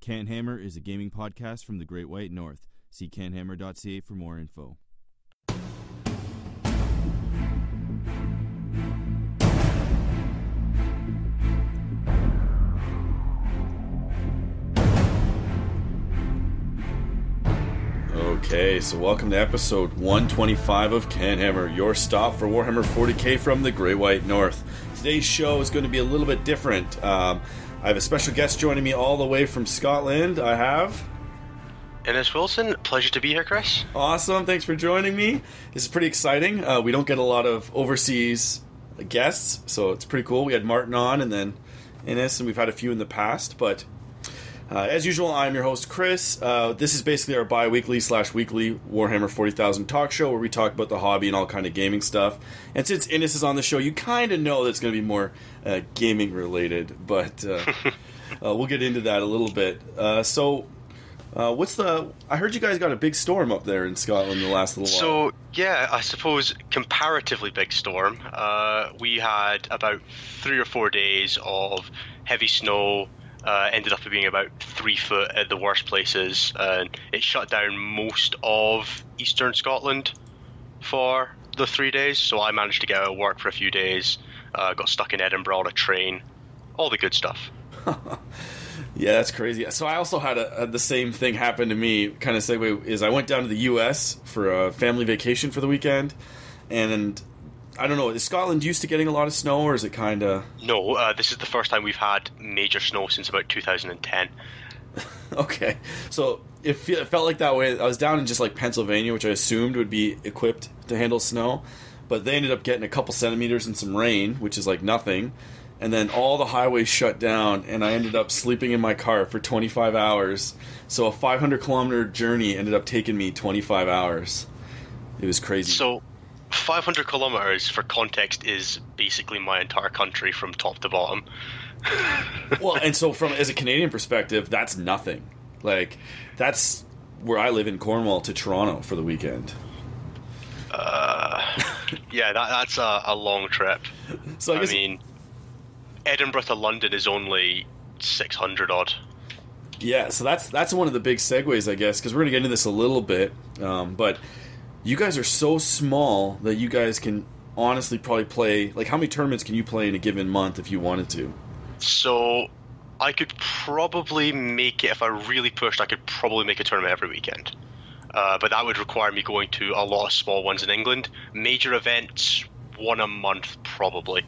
CanHammer is a gaming podcast from the Great White North. See canhammer.ca for more info. Okay, so welcome to episode 125 of CanHammer, your stop for Warhammer 40k from the Great White North. Today's show is going to be a little bit different. I have a special guest joining me all the way from Scotland. I have... Ennis Wilson. Pleasure to be here, Chris. Awesome, thanks for joining me. This is pretty exciting. We don't get a lot of overseas guests, so it's pretty cool. We had Martin on and then Ennis, and we've had a few in the past, but... as usual, I'm your host, Chris. This is basically our bi-weekly/weekly Warhammer 40,000 talk show where we talk about the hobby and all kind of gaming stuff. And since Innes is on the show, you kind of know that it's going to be more gaming related, but we'll get into that a little bit. I heard you guys got a big storm up there in Scotland the last little while. So, yeah, I suppose comparatively big storm. We had about 3 or 4 days of heavy snow. Ended up being about 3 foot at the worst places, and it shut down most of eastern Scotland for the 3 days, so I managed to get out of work for a few days, got stuck in Edinburgh on a train, all the good stuff. Yeah, that's crazy. So I also had the same thing happen to me, kind of segue, is I went down to the US for a family vacation for the weekend, and I don't know, is Scotland used to getting a lot of snow, or is it kind of... No, this is the first time we've had major snow since about 2010. Okay, so it felt like that way. I was down in just like Pennsylvania, which I assumed would be equipped to handle snow, but they ended up getting a couple centimeters and some rain, which is like nothing, and then all the highways shut down, and I ended up sleeping in my car for 25 hours, so a 500-kilometer journey ended up taking me 25 hours. It was crazy. So... 500 kilometers, for context, is basically my entire country from top to bottom. Well, and so as a Canadian perspective, that's nothing. Like, that's where I live in Cornwall to Toronto for the weekend. Yeah, that's a long trip. So I mean, Edinburgh to London is only 600 odd. Yeah, so that's one of the big segues, I guess, because we're going to get into this a little bit, but... You guys are so small that you guys can honestly probably play... Like, how many tournaments can you play in a given month if you wanted to? So, I could probably make it... If I really pushed, I could probably make a tournament every weekend. But that would require me going to a lot of small ones in England. Major events, 1 a month, probably.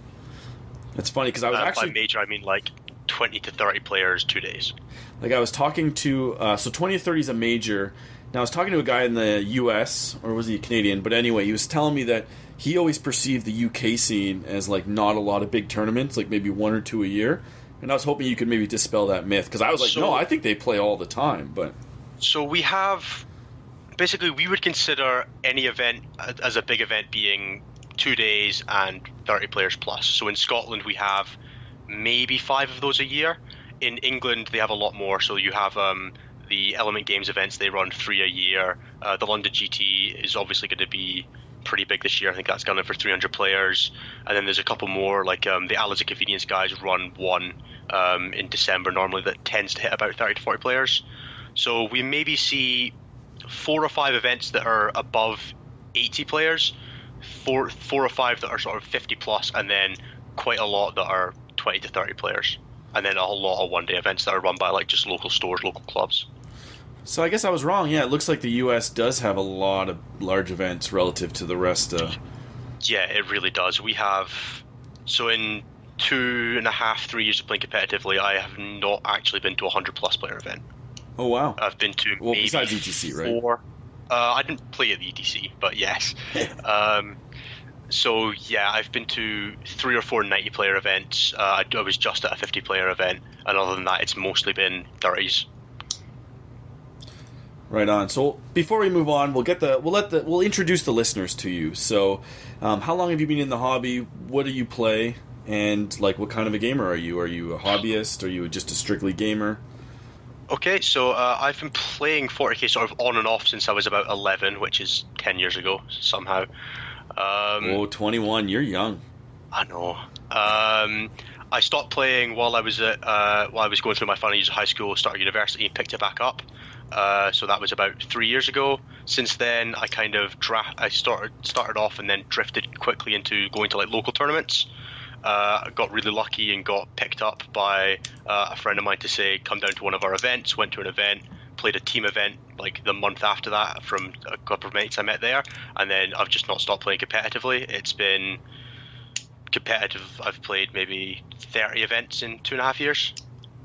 That's funny, because I was actually... By major, I mean, like, 20 to 30 players, 2 days. Like, I was talking to... so 20 to 30 is a major... Now, I was talking to a guy in the US, or was he Canadian? But anyway, he was telling me that he always perceived the UK scene as, like, not a lot of big tournaments, like maybe 1 or 2 a year. And I was hoping you could maybe dispel that myth, because I was like, no, I think they play all the time, but... So we have... Basically, we would consider any event as a big event being 2 days and 30 players plus. So in Scotland, we have maybe 5 of those a year. In England, they have a lot more, so you have... the Element Games events, they run 3 a year. The London GT is obviously going to be pretty big this year. I think that's gone in for 300 players. And then there's a couple more, like the Allies of Convenience guys run 1 in December normally that tends to hit about 30 to 40 players. So we maybe see 4 or 5 events that are above 80 players, 4 or 5 that are sort of 50 plus, and then quite a lot that are 20 to 30 players. And then a whole lot of one-day events that are run by like just local stores, local clubs. So I guess I was wrong. Yeah, it looks like the U.S. does have a lot of large events relative to the rest. Yeah, it really does. We have... So in 2.5, 3 years of playing competitively, I have not actually been to a 100-plus player event. Oh, wow. I've been to maybe besides ETC, right? 4. I didn't play at the ETC, but yes. So, yeah, I've been to 3 or 4 90-player events. I was just at a 50-player event, and other than that, it's mostly been 30s. Right on. So before we move on, we'll introduce the listeners to you. So, how long have you been in the hobby? What do you play? And like, what kind of a gamer are you? Are you a hobbyist? Are you just a strictly gamer? Okay, so I've been playing 40k sort of on and off since I was about 11, which is 10 years ago somehow. 21, you're young. I know. I stopped playing while I was going through my final years of high school, started university, and picked it back up. So that was about 3 years ago. Since then, I kind of started off and then drifted quickly into going to like local tournaments. Got really lucky and got picked up by a friend of mine to say, come down to one of our events. Went to an event, played a team event like the month after that from a couple of mates I met there, and then I've just not stopped playing competitively. It's been competitive. I've played maybe 30 events in 2.5 years.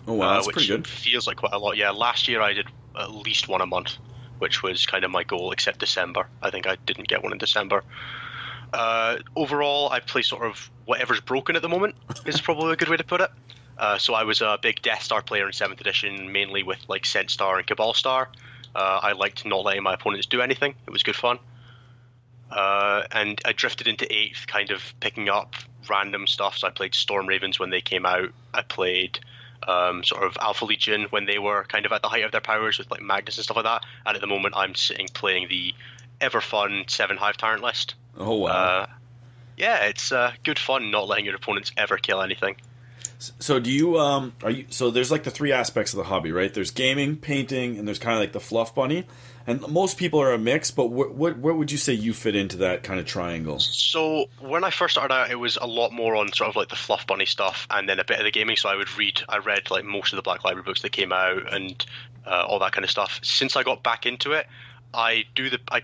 Oh wow, that's which pretty good. Feels like quite a lot. Yeah, last year I did at least one a month, which was kind of my goal, except December. I think I didn't get one in December. Overall, I play sort of whatever's broken at the moment is probably a good way to put it. So I was a big Death Star player in 7th edition, mainly with like Cent Star and Cabal Star. I liked not letting my opponents do anything. It was good fun. And I drifted into 8th, kind of picking up random stuff. So I played Storm Ravens when they came out. I played sort of Alpha Legion when they were kind of at the height of their powers with like Magnus and stuff like that. And at the moment, I'm sitting playing the ever fun 7 Hive Tyrant list. Oh wow! Yeah, it's good fun not letting your opponents ever kill anything. So do you are you? So there's like the 3 aspects of the hobby, right? There's gaming, painting, and there's kind of like the fluff bunny. And most people are a mix, but where would you say you fit into that kind of triangle? So when I first started out, it was a lot more on sort of like the fluff bunny stuff, and then a bit of the gaming. So I read like most of the Black Library books that came out, and all that kind of stuff. Since I got back into it, I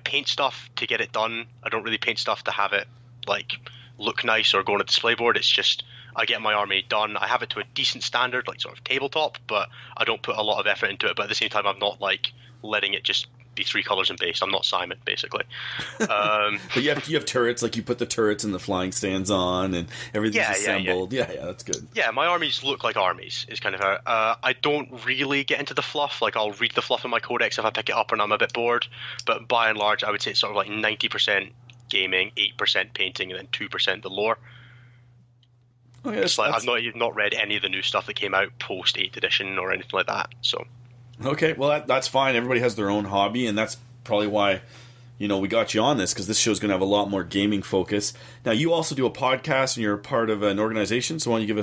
paint stuff to get it done. I don't really paint stuff to have it like look nice or go on a display board. It's just I get my army done. I have it to a decent standard, like sort of tabletop, but I don't put a lot of effort into it. But at the same time, I'm not like letting it just be 3 colors and base. I'm not Simon, basically. But you have turrets, like you put the turrets and the flying stands on, and everything's assembled. Yeah, that's good. Yeah, my armies look like armies. Is kind of I don't really get into the fluff. Like I'll read the fluff in my codex if I pick it up and I'm a bit bored. But by and large, I would say it's sort of like 90% gaming, 8% painting, and then 2% the lore. Okay, it's like I've not read any of the new stuff that came out post 8th edition or anything like that. So. Okay, well that's fine. Everybody has their own hobby, and that's probably why we got you on this, because this show's going to have a lot more gaming focus. Now, you also do a podcast, and you're a part of an organization. So why don't you give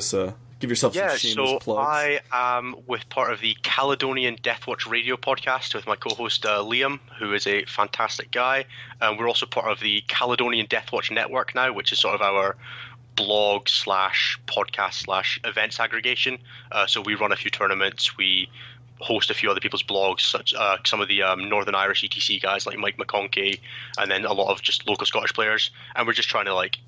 yourself some shameless plugs? I am with part of the Caledonian Deathwatch radio podcast with my co-host Liam, who is a fantastic guy. We're also part of the Caledonian Deathwatch network now, which is sort of our blog / podcast / events aggregation. So we run a few tournaments. We host a few other people's blogs, such some of the Northern Irish ETC guys like Mike McConkey, and then a lot of just local Scottish players. And we're just trying to like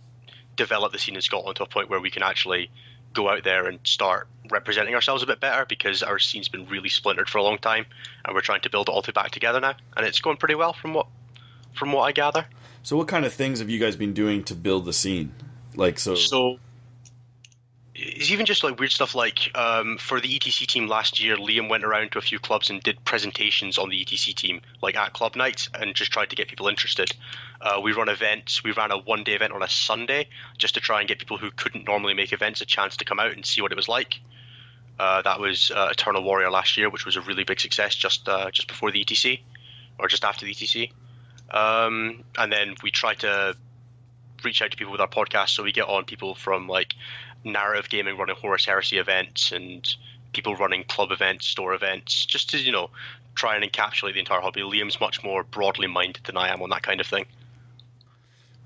develop the scene in Scotland to a point where we can actually go out there and start representing ourselves a bit better, because our scene's been really splintered for a long time, and we're trying to build it all back together now, and it's going pretty well from what I gather. So what kind of things have you guys been doing to build the scene? So it's even just like weird stuff like for the ETC team last year, Liam went around to a few clubs and did presentations on the ETC team, like at club nights, and just tried to get people interested. We run events. We ran a 1-day event on a Sunday just to try and get people who couldn't normally make events a chance to come out and see what it was like. That was Eternal Warrior last year, which was a really big success just before the ETC, or just after the ETC. And then we try to reach out to people with our podcast, so we get on people from like narrative gaming running Horus Heresy events, and people running club events, store events, just to try and encapsulate the entire hobby. Liam's much more broadly minded than I am on that kind of thing.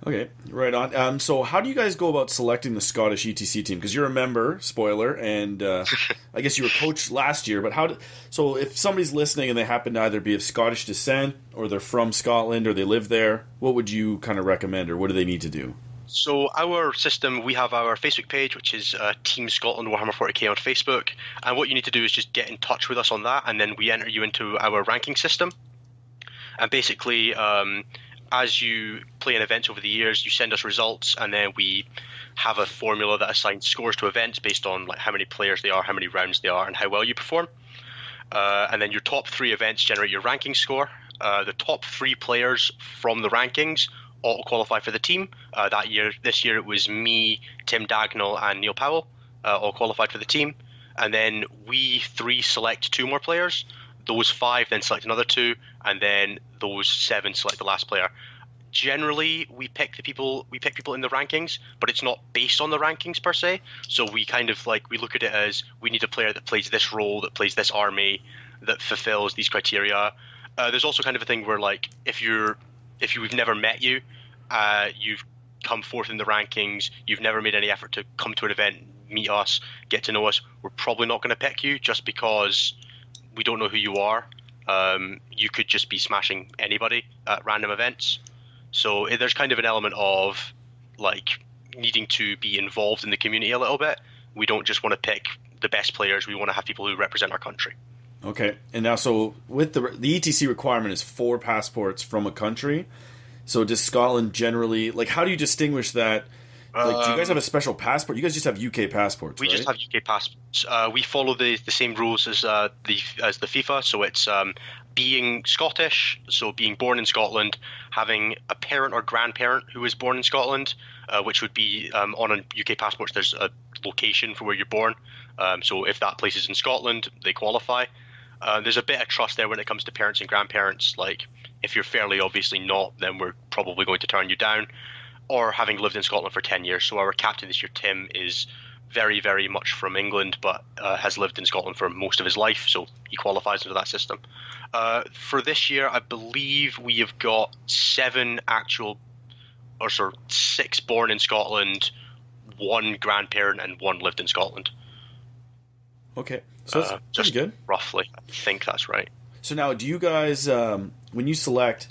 Okay, right on. So how do you guys go about selecting the Scottish ETC team? Because you're a member, spoiler, and I guess you were coached last year. But so if somebody's listening and they happen to either be of Scottish descent, or they're from Scotland, or they live there, what would you kind of recommend, or what do they need to do? So our system, we have our Facebook page, which is Team Scotland Warhammer 40k on Facebook. And what you need to do is just get in touch with us on that, and then we enter you into our ranking system. And basically, as you play in events over the years, you send us results, and then we have a formula that assigns scores to events based on like how many players they are, how many rounds they are, and how well you perform. And then your top 3 events generate your ranking score. The top 3 players from the rankings auto-qualify for the team. This year it was me, Tim Dagnall, and Neil Powell all qualified for the team. And then we 3 select 2 more players. Those 5 then select another 2, and then those 7 select the last player. generally we pick people in the rankings, but it's not based on the rankings per se. So we kind of we look at it as we need a player that plays this role, that plays this army, that fulfills these criteria. There's also kind of a thing where if we've never met you, you've come fourth in the rankings, you've never made any effort to come to an event, meet us, get to know us, we're probably not going to pick you just because we don't know who you are. You could just be smashing anybody at random events. So there's kind of an element of needing to be involved in the community a little bit. We don't just want to pick the best players. We want to have people who represent our country. Okay. And now, so with the ETC requirement is 4 passports from a country. So does Scotland generally, how do you distinguish that? Do you guys have a special passport? You guys just have UK passports, We right? just have UK passports. We follow the same rules as the FIFA. So it's being Scottish, so being born in Scotland, having a parent or grandparent who is born in Scotland, which would be on UK passports. There's a location for where you're born. So if that place is in Scotland, they qualify. There's a bit of trust there when it comes to parents and grandparents. If you're fairly obviously not, then we're probably going to turn you down. Or having lived in Scotland for 10 years. So our captain this year, Tim, is very, very much from England, but has lived in Scotland for most of his life, so he qualifies into that system. For this year, I believe we have got 6 born in Scotland, 1 grandparent, and 1 lived in Scotland. Okay, so that's pretty good. Roughly, I think that's right. So now, do you guys, when you select,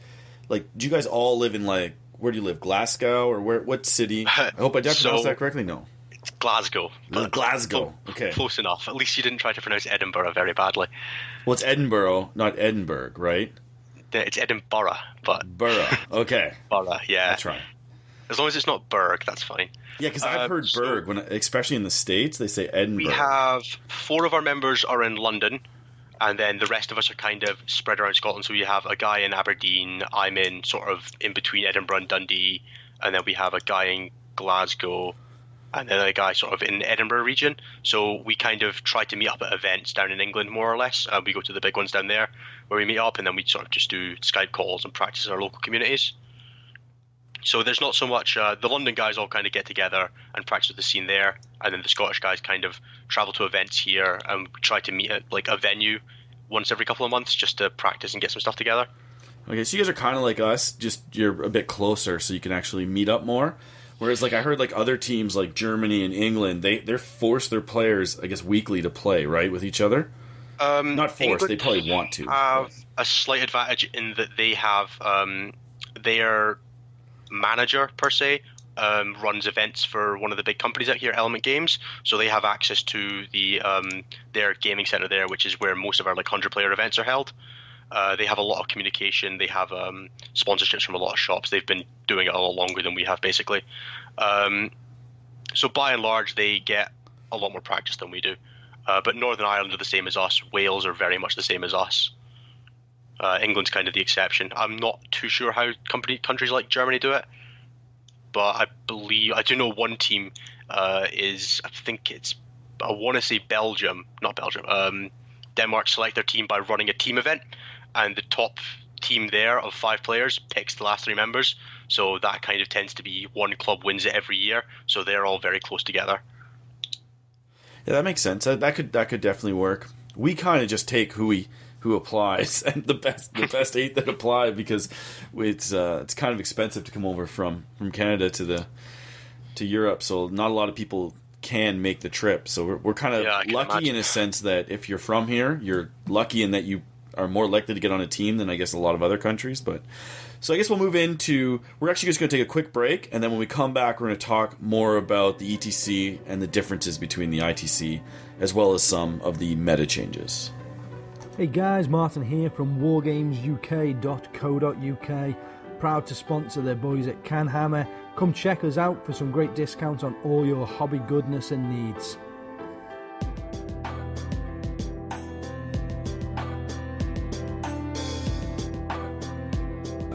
do you guys all live in, where do you live? Glasgow or what city? I hope I pronounced that correctly. No, it's Glasgow. Glasgow. Okay, close enough. At least you didn't try to pronounce Edinburgh very badly. Well, it's Edinburgh, not Edinburgh, right? It's Edinburgh, but Borough. Okay, Borough. Yeah, that's right. As long as it's not Berg, that's fine. Yeah, because I've heard Berg especially in the States, they say Edinburgh. We have 4 of our members are in London. And then the rest of us are kind of spread around Scotland. So we have a guy in Aberdeen. I'm in sort of in between Edinburgh and Dundee. And then we have a guy in Glasgow. And then a guy sort of in the Edinburgh region. So we kind of try to meet up at events down in England, more or less. We go to the big ones down there where we meet up. And then we sort of just do Skype calls and practice in our local communities. So there's not so much the London guys all kind of get together and practice with the scene there, and then the Scottish guys kind of travel to events here and we try to meet at a venue once every couple of months just to practice and get some stuff together. Okay, so you guys are kind of like us, just you're a bit closer so you can actually meet up more. Whereas I heard other teams like Germany and England, they're forced their players, I guess, weekly to play, right, with each other? Not forced, England they probably want to. Have a slight advantage in that they have their manager per se runs events for one of the big companies out here, Element Games, so they have access to the their gaming center there, which is where most of our 100-player events are held. They have a lot of communication. They have sponsorships from a lot of shops. They've been doing it a lot longer than we have, basically. So by and large, they get a lot more practice than we do. But Northern Ireland are the same as us. Wales are very much the same as us. England's kind of the exception. I'm not too sure how countries like Germany do it, but I do know one team I want to say Denmark select their team by running a team event, and the top team there of 5 players picks the last 3 members. So that kind of tends to be one club wins it every year. So they're all very close together. Yeah, that makes sense. That could definitely work. We kind of just take who applies and the best 8 that apply, because it's kind of expensive to come over from Canada to Europe, so not a lot of people can make the trip. So we're kind of lucky in a sense that if you're from here, you're lucky in that you are more likely to get on a team than I guess a lot of other countries. But so I guess we'll move into, we're actually just going to take a quick break, and then when we come back, we're going to talk more about the ETC and the differences between the ITC, as well as some of the meta changes. Hey guys, Martin here from wargamesuk.co.uk. Proud to sponsor their boys at CanHammer. Come check us out for some great discounts on all your hobby goodness and needs.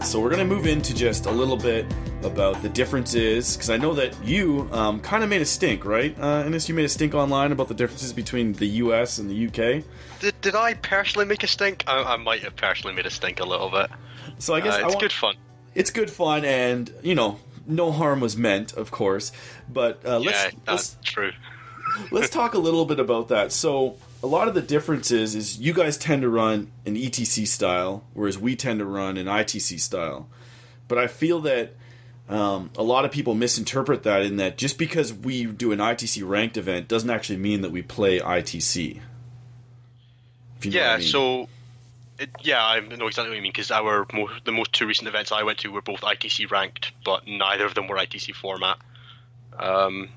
So we're going to move into just a little bit about the differences, because I know that you kind of made a stink, right? Innes, you made a stink online about the differences between the US and the UK. Did I personally make a stink? I might have personally made a stink a little bit. So I guess it's good fun. it's good fun, and no harm was meant, of course. But that's true. Let's talk a little bit about that. So a lot of the differences is you guys tend to run an ETC style, whereas we tend to run an ITC style. But I feel that a lot of people misinterpret that in that just because we do an ITC ranked event doesn't actually mean that we play ITC. If you know what I mean. So I know exactly what you mean, because the most two recent events I went to were both ITC ranked, but neither of them were ITC format. I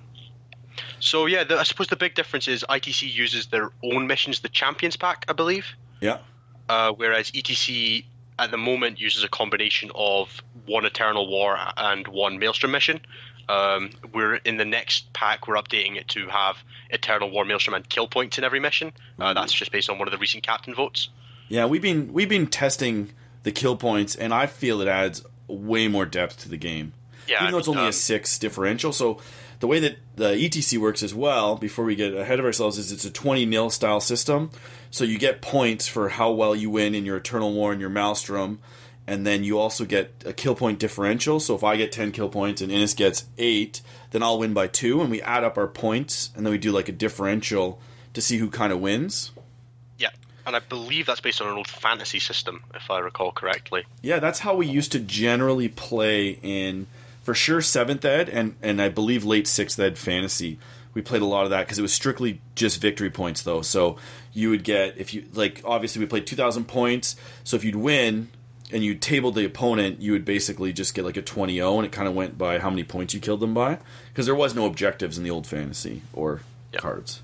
suppose the big difference is ITC uses their own missions, the Champions Pack, I believe. Yeah. Whereas ETC at the moment uses a combination of one Eternal War and one Maelstrom mission. We're in the next pack, we're updating it to have Eternal War, Maelstrom, and kill points in every mission. That's just based on one of the recent captain votes. Yeah, we've been testing the kill points, and I feel it adds way more depth to the game. Yeah, even though it's only a 6 differential. So the way that the ETC works as well, before we get ahead of ourselves, is it's a 20-0 style system. So you get points for how well you win in your Eternal War and your Maelstrom, and then you also get a kill point differential. So if I get 10 kill points and Innes gets 8, then I'll win by 2, and we add up our points, and then we do like a differential to see who kind of wins. Yeah, and I believe that's based on an old fantasy system, if I recall correctly. Yeah, that's how we used to generally play in, for sure, 7th Ed, and I believe late 6th Ed fantasy. We played a lot of that because it was strictly just victory points, though. So you would get, if you, like, obviously we played 2,000 points, so if you'd win and you tabled the opponent, you would basically just get like a 20-0, and it kind of went by how many points you killed them by, because there was no objectives in the old fantasy or cards.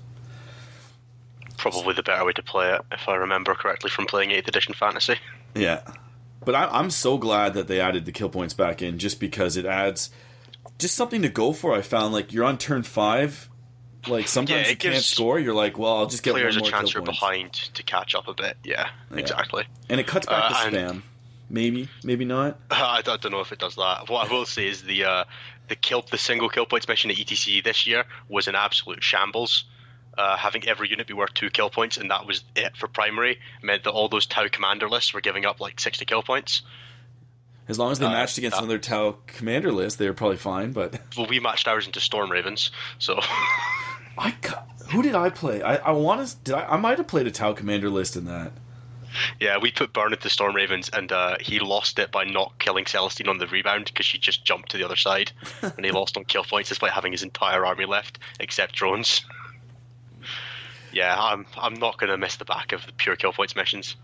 Probably the better way to play it, if I remember correctly from playing 8th edition fantasy. Yeah. But I'm so glad that they added the kill points back in, just because it adds just something to go for. I found, like, you're on turn 5, like, sometimes you can't score, you're like, well, I'll just get one more kill point. Players a chance you're behind to catch up a bit, yeah. Exactly. And it cuts back the spam. Maybe not. I don't know if it does that. What I will say is the single kill points mission at ETC this year was an absolute shambles. Having every unit be worth 2 kill points, and that was it for primary, meant that all those Tau commander lists were giving up like 60 kill points. As long as they matched against another Tau commander list, they were probably fine. But we matched ours into Storm Ravens, so. Who did I play? I might have played a Tau commander list in that. Yeah, we put Burn into Storm Ravens, and he lost it by not killing Celestine on the rebound because she just jumped to the other side, and he lost on kill points despite having his entire army left except drones. Yeah, I'm not going to miss the back of the pure kill points missions.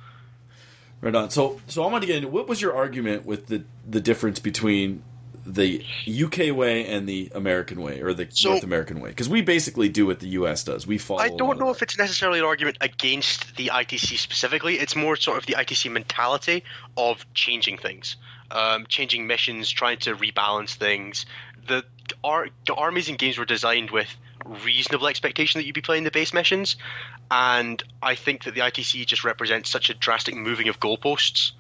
Right on. So I want to get into, what was your argument with the difference between the UK way and the American way, or the North American way? Because we basically do what the US does. We follow. I don't know if it's necessarily an argument against the ITC specifically. It's more sort of the ITC mentality of changing things, changing missions, trying to rebalance things. The armies and games were designed with reasonable expectation that you'd be playing the base missions, and I think that the ITC just represents such a drastic moving of goalposts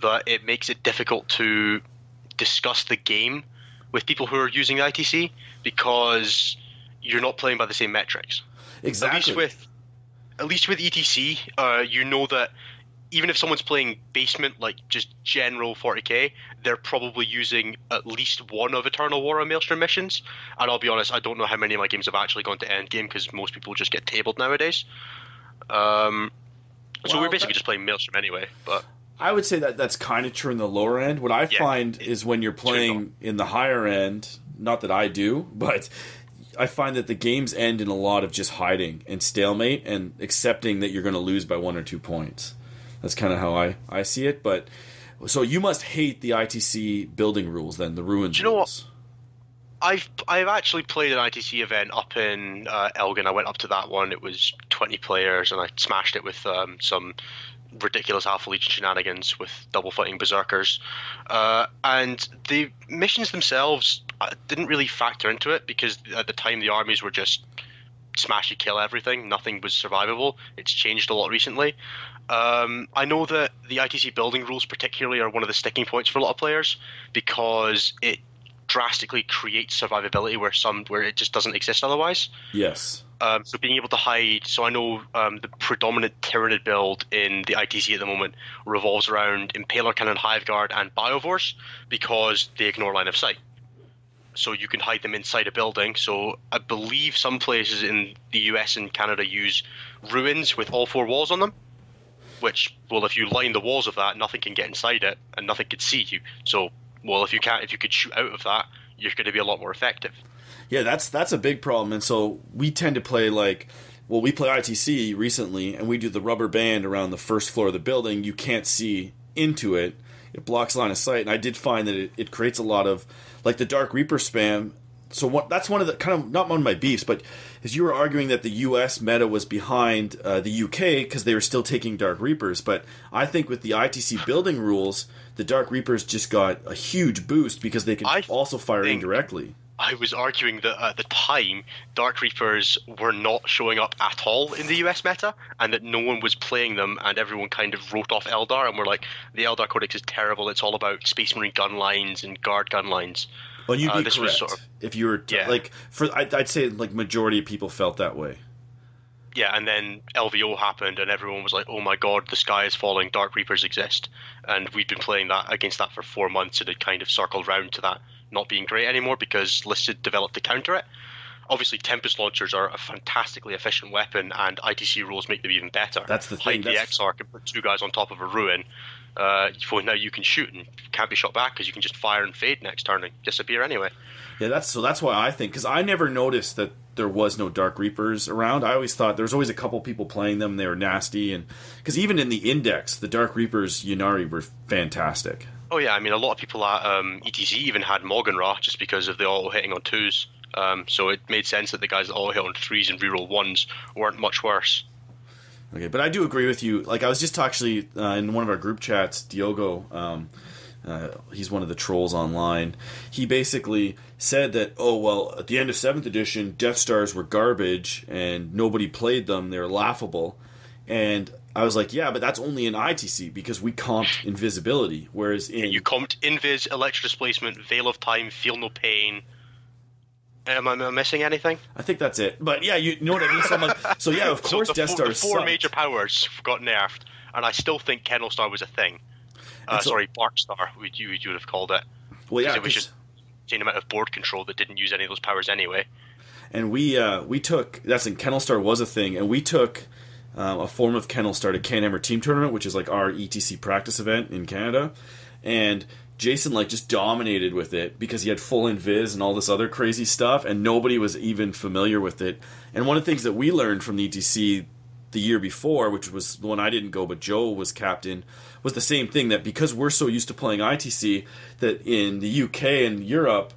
that it makes it difficult to discuss the game with people who are using the ITC, because you're not playing by the same metrics. Exactly. At least with ETC, you know that even if someone's playing basement, like just general 40k, they're probably using at least one of Eternal War or Maelstrom missions. And I'll be honest, I don't know how many of my games have actually gone to endgame, because most people just get tabled nowadays. So we're basically just playing Maelstrom anyway. But I would say that that's kind of true in the lower end. What I find is when you're playing in the higher end, not that I do, but I find that the games end in a lot of just hiding and stalemate and accepting that you're going to lose by 1 or 2 points. That's kind of how I see it. But so you must hate the ITC building rules then, the ruins. Do you know rules. What? I've actually played an ITC event up in Elgin. I went up to that one. It was 20 players, and I smashed it with some ridiculous Alpha Legion shenanigans with double fighting berserkers. And the missions themselves didn't really factor into it, because at the time the armies were just smash you kill everything. Nothing was survivable. It's changed a lot recently. I know that the ITC building rules particularly are one of the sticking points for a lot of players, because it drastically creates survivability where it just doesn't exist otherwise. Yes. So being able to hide. So I know the predominant Tyranid build in the ITC at the moment revolves around Impaler Cannon, Hiveguard, and Biovores because they ignore line of sight. So you can hide them inside a building. So I believe some places in the US and Canada use ruins with all 4 walls on them. Which, well, if you line the walls of that, nothing can get inside it and nothing can see you. So, well, if you could shoot out of that, you're going to be a lot more effective. Yeah, that's a big problem. And so we tend to play we play ITC recently, and we do the rubber band around the first floor of the building. You can't see into it. It blocks line of sight, and I did find that it creates a lot of, the Dark Reaper spam. So that's one of the, kind of, not one of my beefs, but as you were arguing that the US meta was behind the UK because they were still taking Dark Reapers, but I think with the ITC building rules, the Dark Reapers just got a huge boost because they can also fire indirectly. I was arguing that at the time, Dark Reapers were not showing up at all in the US meta, and that no one was playing them, and everyone kind of wrote off Eldar, and were like, the Eldar Codex is terrible, it's all about Space Marine gun lines and Guard gun lines. Well, you'd be correct. If you were, I'd say majority of people felt that way. Yeah, and then LVO happened, and everyone was like, oh my god, the sky is falling, Dark Reapers exist. And we'd been playing against that for 4 months, and it kind of circled round to that not being great anymore because Listed developed to counter it. Obviously, Tempest launchers are a fantastically efficient weapon, and ITC rules make them even better. That's the thing. Hide the Exarch and put 2 guys on top of a ruin. Now you can shoot and can't be shot back because you can just fire and fade next turn and disappear anyway. Yeah, that's why I think, because I never noticed that there was no Dark Reapers around. I always thought there was always a couple people playing them. They were nasty, and because even in the Index, the Dark Reapers Ynnari were fantastic. Oh yeah, I mean a lot of people at ETZ even had Morgan-Ra just because of the auto hitting on 2s. So it made sense that the guys that auto hit on 3s and reroll 1s weren't much worse. Okay, but I do agree with you. I was just actually in one of our group chats, Diogo, he's one of the trolls online. He basically said that, at the end of 7th edition, Death Stars were garbage and nobody played them. They were laughable. And I was like, yeah, but that's only in ITC because we comped invisibility. Whereas you comped Invis, Electro Displacement, Veil of Time, Feel No Pain. Am I missing anything? I think that's it. But yeah, you know what I mean? So yeah, of course Death Stars the 4 major powers got nerfed, and I still think Kennel Star was a thing. Bark Star, you would have called it. Well, yeah, it was just the same amount of board control that didn't use any of those powers anyway. And we took, Kennel Star was a thing, and we took a form of Kennel Star to CanHammer Team Tournament, which is our ETC practice event in Canada, and Jason just dominated with it because he had full invis and all this other crazy stuff, and nobody was even familiar with it. And one of the things that we learned from the ETC the year before, which was the one I didn't go but Joe was captain, was the same thing, that because we're so used to playing ITC, that in the UK and Europe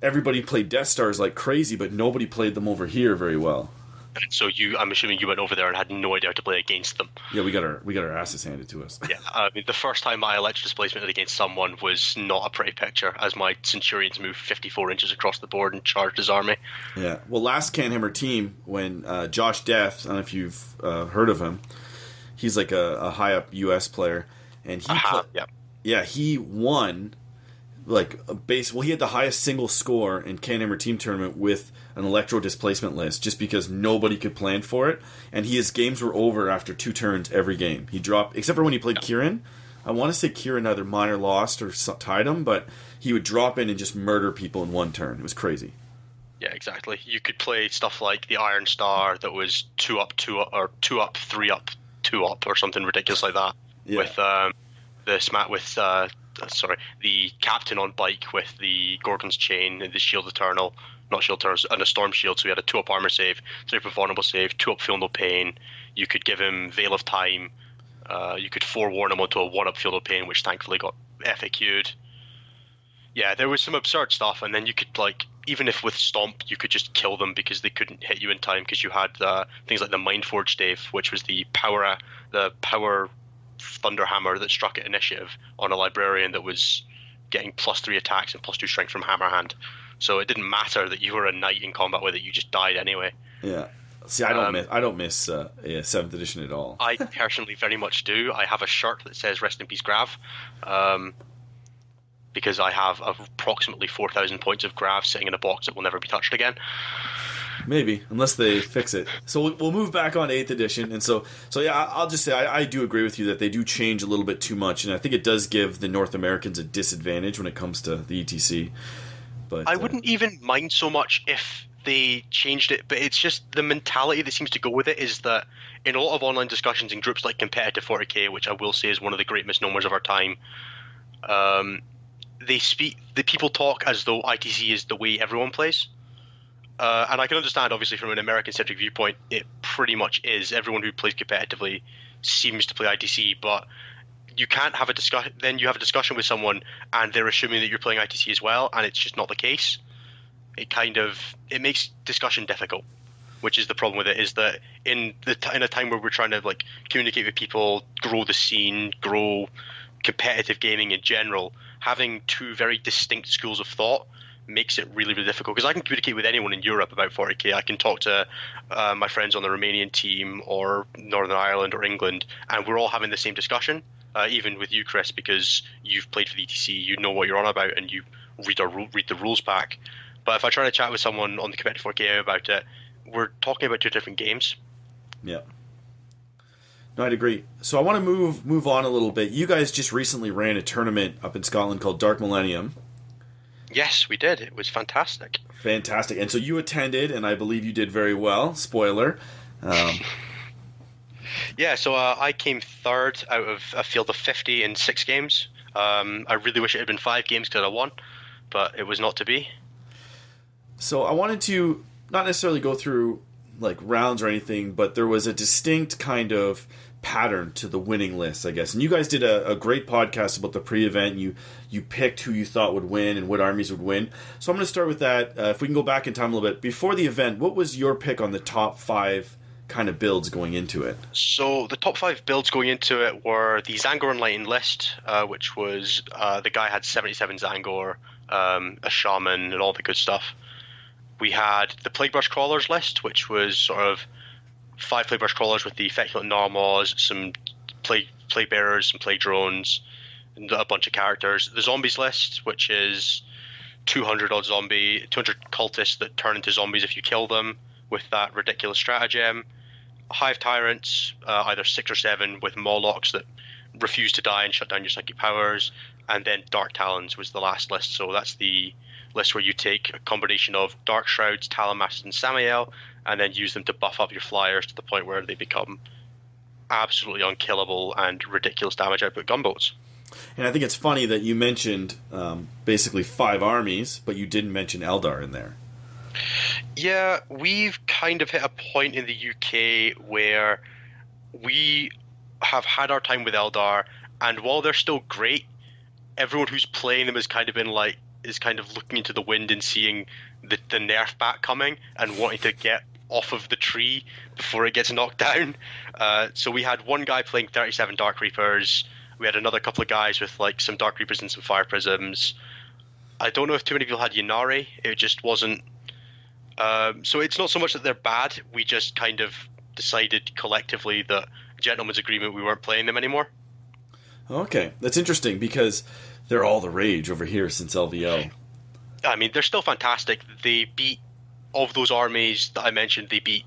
everybody played Death Stars like crazy, but nobody played them over here very well. And so I'm assuming you went over there and had no idea how to play against them. Yeah, we got our asses handed to us. Yeah, I mean, the first time I Electro Displacement against someone was not a pretty picture, as my Centurions moved 54 inches across the board and charged his army. Yeah, well, last CanHammer team, when Josh Death, I don't know if you've heard of him, he's a high-up US player, and he won, he had the highest single score in CanHammer Team Tournament with an Electro Displacement list, just because nobody could plan for it, and his games were over after 2 turns every game. He dropped, except for when he played Kieran. I want to say Kieran either minor lost or tied him, but he would drop in and just murder people in 1 turn. It was crazy. Yeah, exactly. You could play stuff like the Iron Star that was 2 up, 2 up, or 2 up, 3 up, 2 up, or something ridiculous like that. Yeah. With the Captain on bike with the Gorgon's Chain and the Shield Eternal. Not Shield Eternal, and a Storm Shield, so he had a 2 up armor save, 3 up vulnerable save, 2 up Feel No Pain. You could give him Veil of Time. You could forewarn him onto a 1 up Feel No Pain, which thankfully got FAQ'd. Yeah, there was some absurd stuff, and then you could, even if with Stomp, you could just kill them because they couldn't hit you in time, because you had things like the Mindforge Dave, which was the power Thunderhammer that struck at initiative on a Librarian that was getting +3 attacks and +2 strength from Hammer Hand. So it didn't matter that you were a knight in combat with it; you just died anyway. Yeah. See, I don't miss 7th edition at all. I personally very much do. I have a shirt that says "Rest in Peace, Grav." because I have approximately 4,000 points of grav sitting in a box that will never be touched again. Maybe, unless they fix it. So we'll move back on 8th edition. And so yeah, I'll just say I do agree with you that they do change a little bit too much. And I think it does give the North Americans a disadvantage when it comes to the ETC. But I wouldn't even mind so much if they changed it, but it's just the mentality that seems to go with it is that in a lot of online discussions in groups like Competitive 40k, which I will say is one of the great misnomers of our time, the people talk as though ITC is the way everyone plays. And I can understand, obviously, from an American-centric viewpoint, it pretty much is. Everyone who plays competitively seems to play ITC, but you can't have a discussion. Then you have a discussion with someone, and they're assuming that you're playing ITC as well, and it's just not the case. It makes discussion difficult, which is the problem with it. Is that in a time where we're trying to like communicate with people, grow the scene, grow competitive gaming in general, having two very distinct schools of thought makes it really, really difficult, because I can communicate with anyone in Europe about 40k. I can talk to my friends on the Romanian team or Northern Ireland or England, and we're all having the same discussion, even with you, Chris, because you've played for the ETC, you know what you're on about, and you read the rules back. But if I try to chat with someone on the Competitive 40k about it, we're talking about two different games. Yeah. No, I'd agree. So I want to move on a little bit. You guys just recently ran a tournament up in Scotland called Dark Millennium. Yes, we did. It was fantastic. Fantastic. And so you attended, and I believe you did very well. Spoiler. Yeah, so I came third out of a field of 50 in 6 games. I really wish it had been 5 games because I won, but it was not to be. So I wanted to not necessarily go through like rounds or anything, but there was a distinct kind of pattern to the winning list, I guess. And you guys did a great podcast about the pre-event. You picked who you thought would win and what armies would win. So I'm going to start with that. If we can go back in time a little bit. Before the event, what was your pick on the top 5 kind of builds going into it? So the top 5 builds going into it were the Zangor Enlightened list, which was the guy had 77 Zangor, a shaman, and all the good stuff. We had the Plaguebrush Crawlers list, which was sort of 5 Plaguebrush Crawlers with the Feculent Narmos, some Plague Bearers, some Plague Drones, and a bunch of characters. The Zombies list, which is 200 cultists that turn into zombies if you kill them with that ridiculous stratagem. Hive Tyrants, either 6 or 7 with Molochs that refuse to die and shut down your psychic powers. And then Dark Talons was the last list, so that's the list where you take a combination of Dark Shrouds, Talon Masters, and Samael, and then use them to buff up your flyers to the point where they become absolutely unkillable and ridiculous damage output gunboats. And I think it's funny that you mentioned basically 5 armies, but you didn't mention Eldar in there. Yeah, we've kind of hit a point in the UK where we have had our time with Eldar, and while they're still great, everyone who's playing them has kind of been like, is kind of looking into the wind and seeing the nerf back coming and wanting to get off of the tree before it gets knocked down. So we had one guy playing 37 Dark Reapers. We had another couple of guys with like some Dark Reapers and some Fire Prisms. I don't know if too many people had Ynnari. It just wasn't. So it's not so much that they're bad. We just kind of decided collectively that gentleman's agreement, we weren't playing them anymore. Okay, that's interesting because they're all the rage over here since LVO. I mean, they're still fantastic. They beat, of those armies that I mentioned, they beat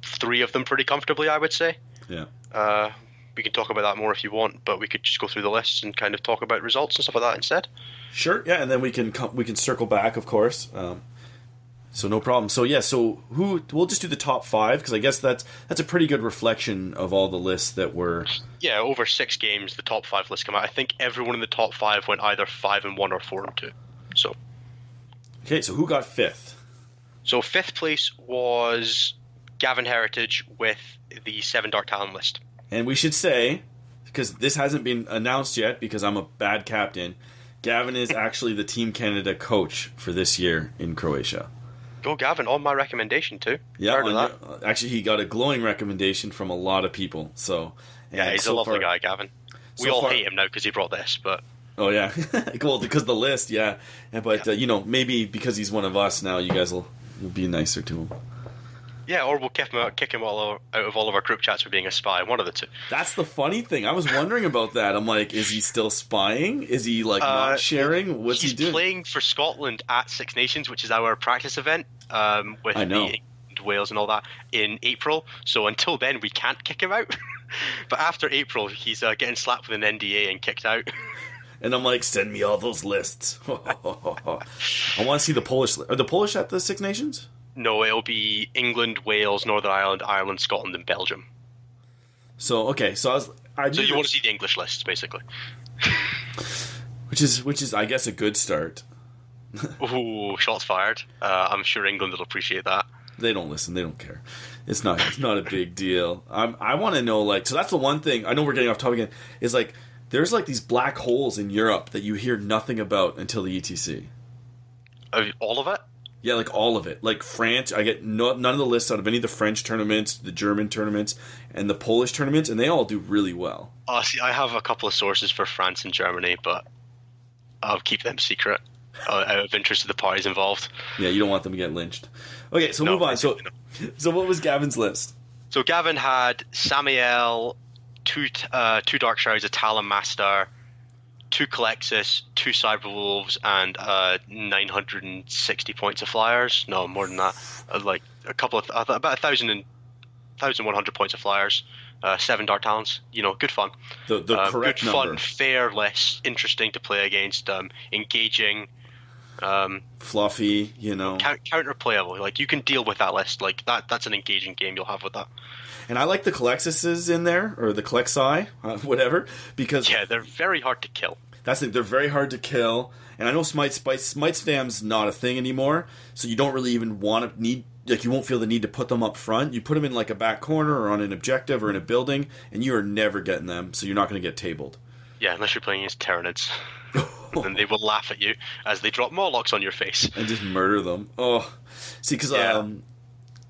3 of them pretty comfortably, I would say. Yeah. We can talk about that more if you want, but we could just go through the lists and kind of talk about results and stuff like that instead. Sure, yeah, and then we can circle back, of course. So no problem. So yeah, we'll just do the top 5 because I guess that's a pretty good reflection of all the lists that were. Yeah, over 6 games, the top 5 lists come out. I think everyone in the top 5 went either 5-1 or 4-2. So. Okay, so who got 5th? So 5th place was Gavin Heritage with the 7 Dark Talon list. And we should say, because this hasn't been announced yet because I'm a bad captain, Gavin is actually the Team Canada coach for this year in Croatia. Go Gavin, on my recommendation too. Yeah, actually he got a glowing recommendation from a lot of people. So yeah, he's a lovely guy, Gavin. We all hate him now because he brought this, but... Oh yeah, well, because the list, yeah. But maybe because he's one of us now, you guys will be nicer to him. Yeah, or we'll kick him out of all of our group chats for being a spy. One of the two. That's the funny thing. I was wondering about that. I'm like, is he still spying? Is he like not sharing? What's he doing? He's playing for Scotland at Six Nations, which is our practice event with the England, Wales and all that in April. So until then, we can't kick him out. But after April, he's getting slapped with an NDA and kicked out. And I'm like, send me all those lists. I want to see the Polish. Are the Polish at the Six Nations? No, it'll be England, Wales, Northern Ireland, Ireland, Scotland, and Belgium. So okay, so so you want to see the English lists, basically. which is, I guess, a good start. Ooh, shots fired. I'm sure England will appreciate that. They don't listen. They don't care. It's not a big deal. I want to know, like, so that's the one thing. I know we're getting off topic again. Is like there's like these black holes in Europe that you hear nothing about until the ETC. All of it. Yeah, like all of it. Like France, I get none of the lists out of any of the French tournaments, the German tournaments, and the Polish tournaments, and they all do really well. See, I have a couple of sources for France and Germany, but I'll keep them secret out of interest to the parties involved. Yeah, you don't want them to get lynched. Okay, so move on. So what was Gavin's list? So Gavin had Samiel, two Dark Shrouds, a Talon Master, 2 Calexis, 2 Cyberwolves, and 960 points of flyers. No, more than that. Like a couple of about 1,100 points of flyers. 7 Dark Talons. You know, good fun. The correct good number. Fun, fair list, interesting to play against. Engaging. Fluffy. You know. Counter playable. Like you can deal with that list. Like that's an engaging game you'll have with that. And I like the Calexis in there, or the Calexi, whatever, because... Yeah, they're very hard to kill. That's the thing, they're very hard to kill. And I know Smite Spam's not a thing anymore, so you don't really even you won't feel the need to put them up front. You put them in like a back corner or on an objective or in a building, and you are never getting them, so you're not going to get tabled. Yeah, unless you're playing against Tyranids. And they will laugh at you as they drop Morlocks on your face. And just murder them. Oh. See, because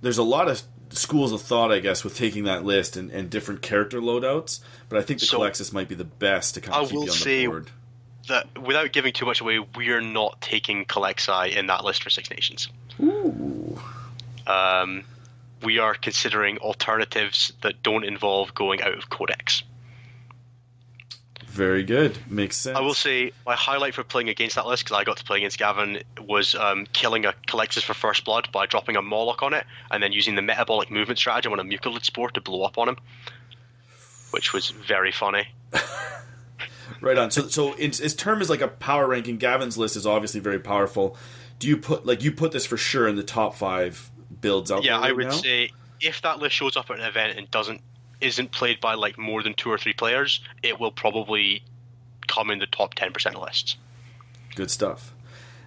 there's a lot of schools of thought, I guess, with taking that list and different character loadouts, but I think the Calexis might be the best to kind of keep you on the board. That without giving too much away, we're not taking Calexi in that list for Six Nations. Ooh. We are considering alternatives that don't involve going out of Codex. Very good. Makes sense. I will say my highlight for playing against that list, because I got to play against Gavin, was killing a Calexis for First Blood by dropping a Moloch on it and then using the metabolic movement strategy on a Mucilid Spore to blow up on him, which was very funny. Right on. So his term is like a power ranking. Gavin's list is obviously very powerful. Do you put this for sure in the top 5 builds out there right now? Yeah, I would say if that list shows up at an event and isn't played by like more than 2 or 3 players, it will probably come in the top 10% of lists. Good stuff.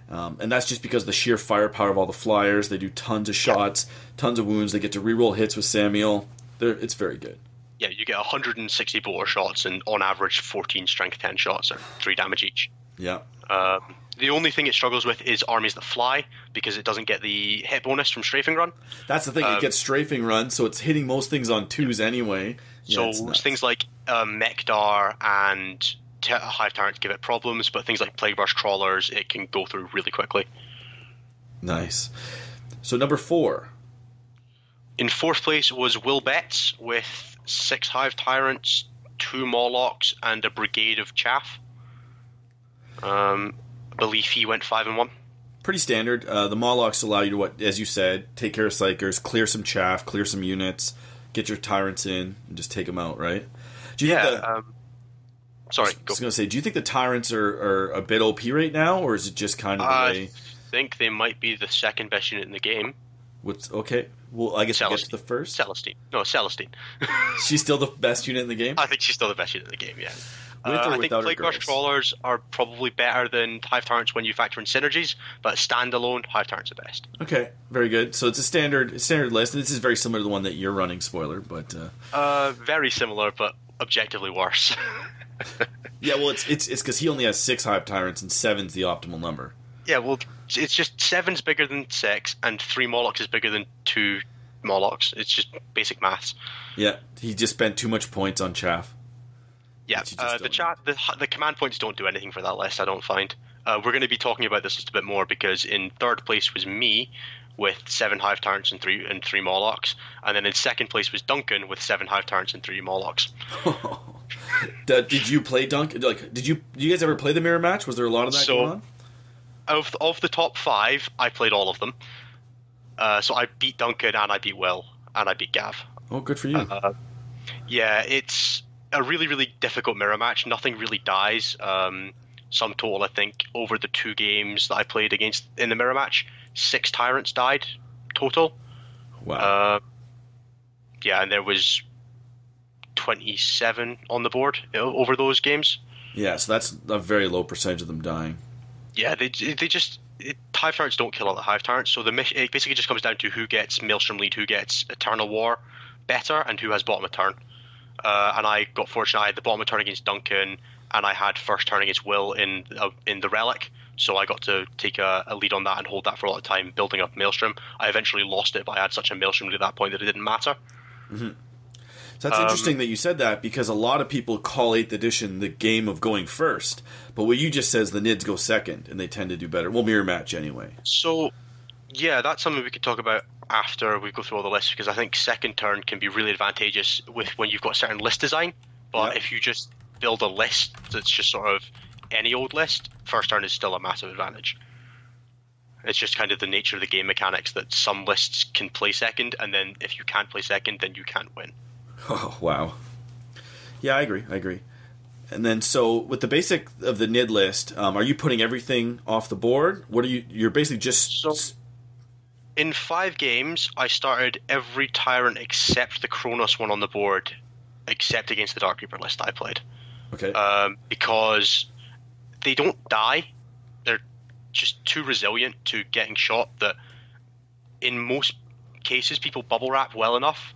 And that's just because the sheer firepower of all the flyers. They do tons of shots, tons of wounds. They get to reroll hits with Samuel. It's very good. Yeah, you get 160 bolter shots and on average 14 strength 10 shots or 3 damage each. Yeah. The only thing it struggles with is armies that fly, because it doesn't get the hit bonus from strafing run. That's the thing, it gets strafing run, so it's hitting most things on 2s anyway. Yeah, so things like Mekdar and Hive Tyrants give it problems, but things like Plague Brush Crawlers, it can go through really quickly. Nice. So number 4. In 4th place was Will Betts with 6 Hive Tyrants, 2 Morlocks, and a brigade of Chaff. I believe he went 5-1. Pretty standard. The Morlocks allow you to, as you said, take care of Psychers, clear some Chaff, clear some units, get your Tyrants in, and just take them out, right? Do you think sorry, I was going to say, do you think the Tyrants are a bit OP right now, or is it just kind of the way... I think they might be the second best unit in the game. Okay. Well, I guess we'll get to the first. Celestine. No, Celestine. She's still the best unit in the game? I think she's still the best unit in the game, yeah. With or I think Plague Brush Crawlers are probably better than Hive Tyrants when you factor in synergies, but standalone, Hive Tyrants are best. Okay, very good. So it's a standard list, and this is very similar to the one that you're running, spoiler, but... very similar, but objectively worse. Yeah, well, it's because he only has 6 Hive Tyrants, and 7's the optimal number. Yeah, well, it's just 7's bigger than 6, and 3 Morlocks is bigger than 2 Morlocks. It's just basic maths. Yeah, he just spent too much points on Chaff. Yeah, the command points don't do anything for that list, I don't find. We're going to be talking about this just a bit more because in third place was me with 7 Hive Tyrants and three Morlocks, and then in second place was Duncan with 7 Hive Tyrants and 3 Morlocks. Did you play Duncan? Like, did you guys ever play the mirror match? Was there a lot of that going on? Of the top 5, I played all of them. So I beat Duncan, and I beat Will, and I beat Gav. Oh, good for you. Yeah, it's a really, really difficult mirror match. Nothing really dies. Sum total, I think, over the 2 games that I played against in the mirror match, 6 Tyrants died total. Wow. Yeah, and there was 27 on the board over those games. Yeah, so that's a very low percentage of them dying. Yeah, they just... Hive Tyrants don't kill all the Hive Tyrants, so it basically just comes down to who gets Maelstrom Lead, who gets Eternal War better, and who has bottom of turn. And I got fortunate. I had the bottom of turn against Duncan, and I had first turn against Will in the Relic, so I got to take a lead on that and hold that for a lot of time, building up Maelstrom. I eventually lost it, but I had such a Maelstrom at that point that it didn't matter. Mm-hmm. So that's interesting that you said that, because a lot of people call 8th edition the game of going first, but what you just said is the Nids go second, and they tend to do better. Well, mirror match anyway. So, yeah, that's something we could talk about after we go through all the lists, because I think second turn can be really advantageous when you've got certain list design, but if you just build a list that's just sort of any old list, first turn is still a massive advantage. It's just kind of the nature of the game mechanics that some lists can play second, and then if you can't play second, then you can't win. Oh, wow. Yeah, I agree. And then, so, with the basic of the Nid list, are you putting everything off the board? You're basically just... So, in 5 games, I started every Tyrant except the Kronos one on the board, except against the Dark Reaper list I played. Okay. Because they don't die. They're just too resilient to getting shot that in most cases people bubble wrap well enough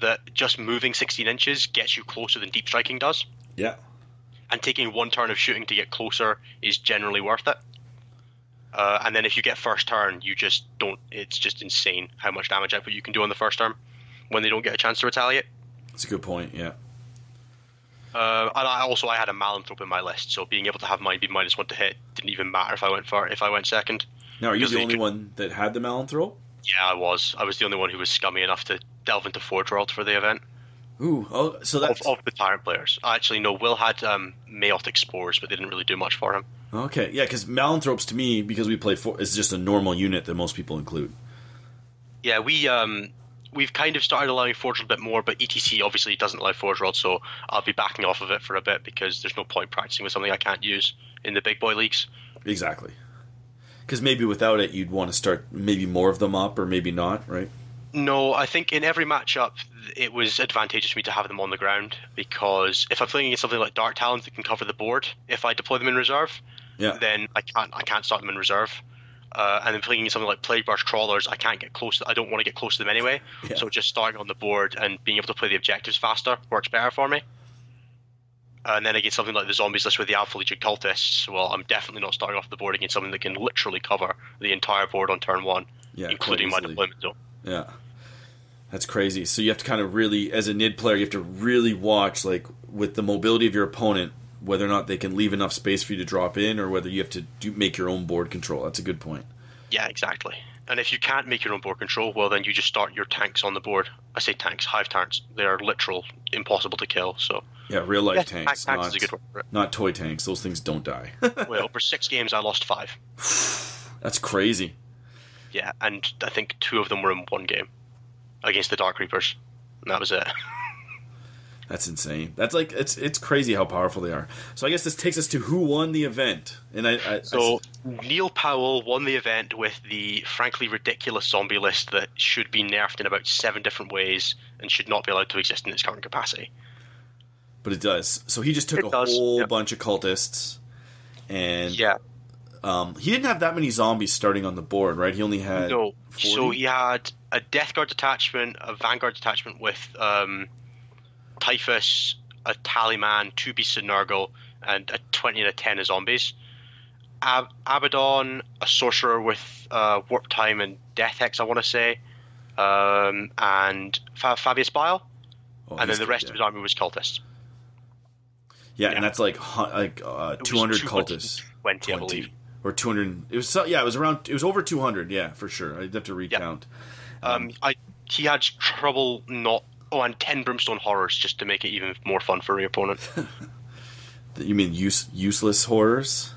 that just moving 16 inches gets you closer than deep striking does. Yeah. And taking 1 turn of shooting to get closer is generally worth it. And then if you get first turn, you just don't... It's just insane how much damage output you can do on the first turn when they don't get a chance to retaliate. That's a good point, yeah. And I had a Malanthrope in my list, so being able to have mine be -1 to hit didn't even matter if I went second. Now, are you the only one that had the Malanthrope? Yeah, I was. I was the only one who was scummy enough to delve into Forge World for the event. Ooh, oh, so that's... Of the Tyrant players. Actually, no, Will had Maotic Spores, but they didn't really do much for him. Okay, yeah, because Malanthropes, to me, because we play is just a normal unit that most people include. Yeah, we've kind of started allowing Forge World a bit more, but ETC obviously doesn't allow Forge World, so I'll be backing off of it for a bit because there's no point practicing with something I can't use in the big boy leagues. Exactly. Because maybe without it, you'd want to start maybe more of them up, or maybe not, right? No, I think in every matchup, it was advantageous for me to have them on the ground, because if I'm playing against something like Dark Talons that can cover the board, if I deploy them in reserve, then I can't start them in reserve. And then playing something like Plague Burst Crawlers, I can't get close. I don't want to get close to them anyway. Yeah. So just starting on the board and being able to play the objectives faster works better for me. And then against something like the Zombies list with the Alpha Legion Cultists, well, I'm definitely not starting off the board against something that can literally cover the entire board on turn 1, including my deployment zone. Yeah. That's crazy. So you have to kind of really, as a Nid player, you have to really watch, like, with the mobility of your opponent, whether or not they can leave enough space for you to drop in, or whether you have to make your own board control. That's a good point. Yeah, exactly. And if you can't make your own board control, well, then you just start your tanks on the board. I say tanks, Hive Tyrants. They are literal, impossible to kill. So yeah, real life tanks, tanks is a good word for it. Not toy tanks. Those things don't die. Well, over 6 games, I lost 5. That's crazy. Yeah, and I think 2 of them were in 1 game against the Dark Reapers, and that was it. That's insane. That's like it's crazy how powerful they are. So I guess this takes us to who won the event. And Neil Powell won the event with the frankly ridiculous zombie list that should be nerfed in about 7 different ways and should not be allowed to exist in its current capacity. But it does. So he just took a whole bunch of cultists, and he didn't have that many zombies starting on the board, right? He only had 40? So he had a Death Guard detachment, a Vanguard detachment with Typhus, a Tallyman, 2 Beasts of Nurgle, and a 20 and a 10 of zombies. Abaddon, a Sorcerer with Warp Time and Death Hex, I want to say, and Fabius Bile, and then the rest of his army was cultists. Yeah, and that's like 200 cultists. 20, I believe. or 200. It was it was around. It was over 200. Yeah, for sure. I'd have to recount. He had trouble not. Oh, and 10 brimstone horrors just to make it even more fun for your opponent. You mean useless horrors?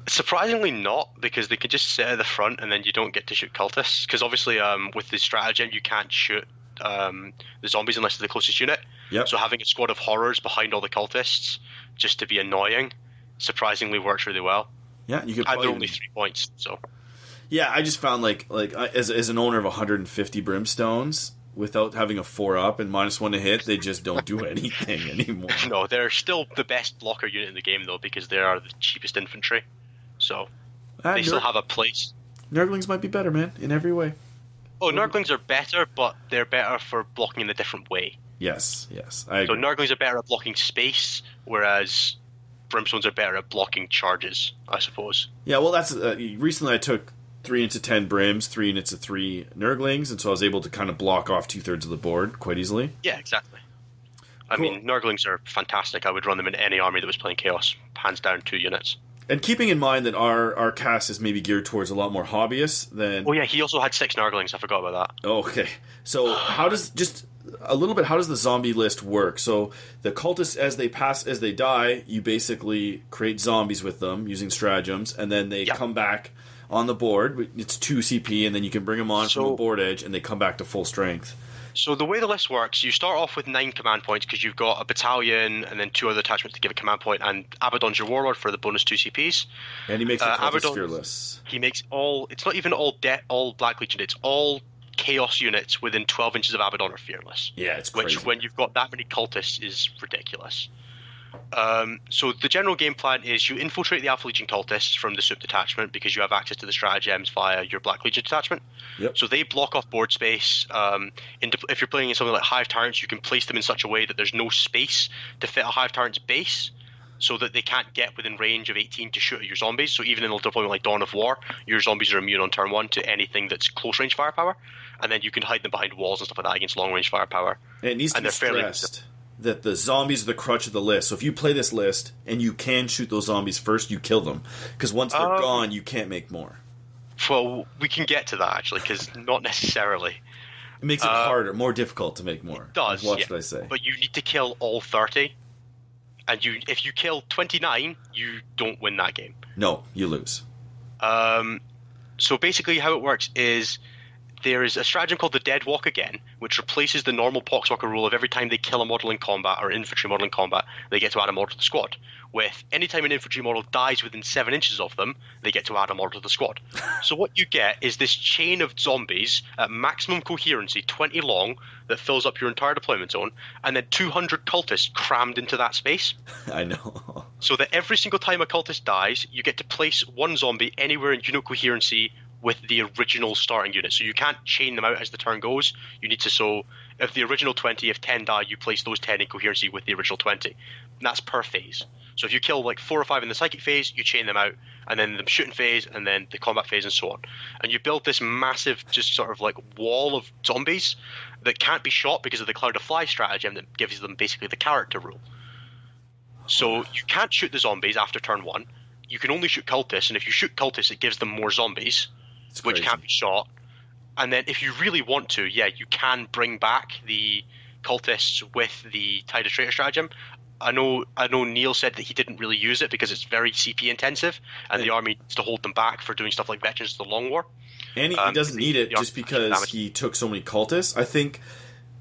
Surprisingly not, because they could just sit at the front and then you don't get to shoot cultists. Because obviously, with the stratagem, you can't shoot the zombies unless they're the closest unit. Yep. So having a squad of horrors behind all the cultists just to be annoying surprisingly works really well. Yeah, you could. And they're only 3 points, so. Yeah, I just found as an owner of 150 brimstones, without having a 4-up and -1 to hit, they just don't do anything anymore. No, they're still the best blocker unit in the game though, because they are the cheapest infantry. So they still have a place. Nurglings might be better, man, in every way. Oh, Nurglings are better, but they're better for blocking in a different way. Yes, I agree. So Nurglings are better at blocking space, whereas Brimstones are better at blocking charges, I suppose. Yeah, well, that's recently I took 3 into 10 brims, 3 units of 3 Nurglings, and so I was able to kind of block off 2/3 of the board quite easily. Yeah, exactly. I mean, Nurglings are fantastic. I would run them in any army that was playing Chaos. Hands down, 2 units. And keeping in mind that our cast is maybe geared towards a lot more hobbyists than... Oh yeah, he also had 6 Nurglings. I forgot about that. Oh, okay. So how does how does the zombie list work? So the cultists, as they die, you basically create zombies with them using stratagems, and then they come back on the board. It's 2 CP, and then you can bring them on from the board edge, and they come back to full strength. So the way the list works, you start off with 9 command points because you've got a battalion and then 2 other attachments to give a command point, and Abaddon's your warlord for the bonus 2 CPs. And he makes the cultists fearless. He makes it's not even all Black Legion, it's all Chaos units within 12 inches of Abaddon are fearless. Yeah, it's crazy. Which, when you've got that many cultists, is ridiculous. So the general game plan is you infiltrate the Alpha Legion cultists from the soup detachment because you have access to the stratagems via your Black Legion detachment. Yep. So they block off board space. If you're playing in something like Hive Tyrants, you can place them in such a way that there's no space to fit a Hive Tyrant's base, so that they can't get within range of 18 to shoot at your zombies. So even in a deployment like Dawn of War, your zombies are immune on turn 1 to anything that's close range firepower, and then you can hide them behind walls and stuff like that against long range firepower. And it needs to be stressed that the zombies are the crutch of the list. So if you play this list and you can shoot those zombies first, you kill them. Because once they're gone, you can't make more. Well, we can get to that, actually, because not necessarily. It makes it harder, more difficult to make more. It does, what should I say? But you need to kill all 30. And if you kill 29, you don't win that game. No, you lose. So basically how it works is there is a stratagem called the Dead Walk Again, which replaces the normal Poxwalker rule of every time they kill a model in combat or infantry model in combat, they get to add a model to the squad. With any time an infantry model dies within 7 inches of them, they get to add a model to the squad. So what you get is this chain of zombies at maximum coherency, 20 long, that fills up your entire deployment zone, and then 200 cultists crammed into that space. I know. So that every single time a cultist dies, you get to place one zombie anywhere in unit coherency with the original starting unit. So you can't chain them out as the turn goes. You need to, so if the original 20, if 10 die, you place those 10 in coherency with the original 20. And that's per phase. So if you kill like 4 or 5 in the psychic phase, you chain them out, and then the shooting phase, and then the combat phase, and so on. And you build this massive, just sort of like wall of zombies that can't be shot because of the Cloud of Fly stratagem that gives them basically the character rule. So you can't shoot the zombies after turn 1. You can only shoot cultists, and if you shoot cultists, it gives them more zombies, which can't be shot. And then if you really want to, yeah, you can bring back the cultists with the Tide of Traitor stratagem. I know Neil said that he didn't really use it because it's very CP intensive, and the army needs to hold them back for doing stuff like Veterans of the Long War. And he doesn't need it just because he took so many cultists. I think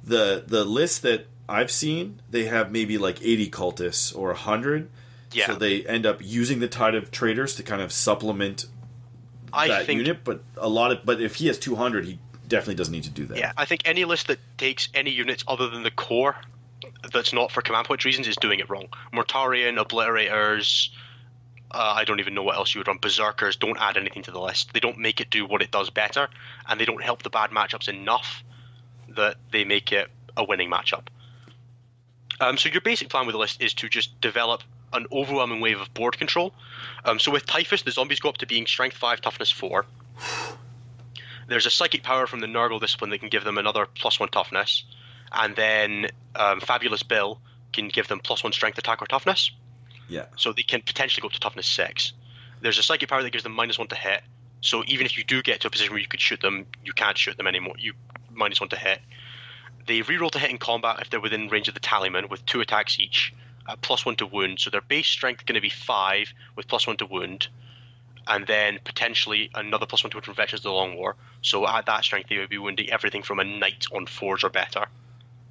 the list that I've seen, they have maybe like 80 cultists or 100. Yeah. So they end up using the Tide of Traitors to kind of supplement that unit. But if he has 200, he definitely doesn't need to do that. Yeah, I think any list that takes any units other than the core that's not for command point reasons is doing it wrong. Mortarion, Obliterators, I don't even know what else you would run. Berserkers don't add anything to the list. They don't make it do what it does better, and they don't help the bad matchups enough that they make it a winning matchup. So your basic plan with the list is to just develop an overwhelming wave of board control. So with Typhus, the zombies go up to being Strength 5, Toughness 4. There's a Psychic Power from the Nurgle discipline that can give them another +1 Toughness. And then Fabulous Bill can give them +1 Strength, Attack, or Toughness. Yeah. So they can potentially go up to Toughness 6. There's a psychic power that gives them -1 to hit. So even if you do get to a position where you could shoot them, you can't shoot them anymore. You -1 to hit. They reroll to hit in combat if they're within range of the Tallyman with 2 attacks each, +1 to wound. So their base strength going to be 5 with +1 to wound, and then potentially another +1 to wound from Veterans of the Long War. So at that strength, they would be wounding everything from a knight on 4s or better.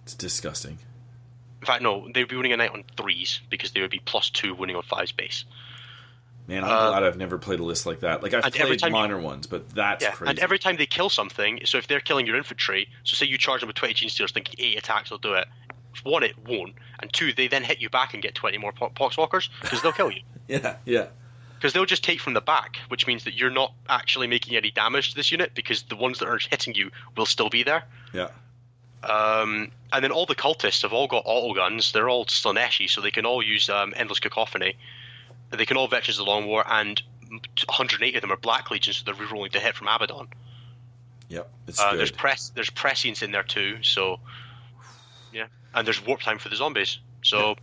It's disgusting. In fact, no, they would be wounding a knight on 3s because they would be +2 wounding on 5's base. Man, I'm glad I've never played a list like that. Like, I've played minor ones, but that's crazy. And every time they kill something, so if they're killing your infantry, so say you charge them with 20 Gene Stealers thinking 8 attacks will do it, 1, it won't, and 2, they then hit you back and get 20 more Poxwalkers, because they'll kill you. Yeah. Because they'll just take from the back, which means that you're not actually making any damage to this unit, because the ones that are hitting you will still be there. Yeah. And then all the cultists have all got auto guns, they're all Slaneshi, so they can all use Endless Cacophony. They can all Veterans of the Long War, and 108 of them are Black Legion, so they're rerolling to hit from Abaddon. Yep, it's good. There's Prescience in there too, so yeah. And there's Warp Time for the zombies, so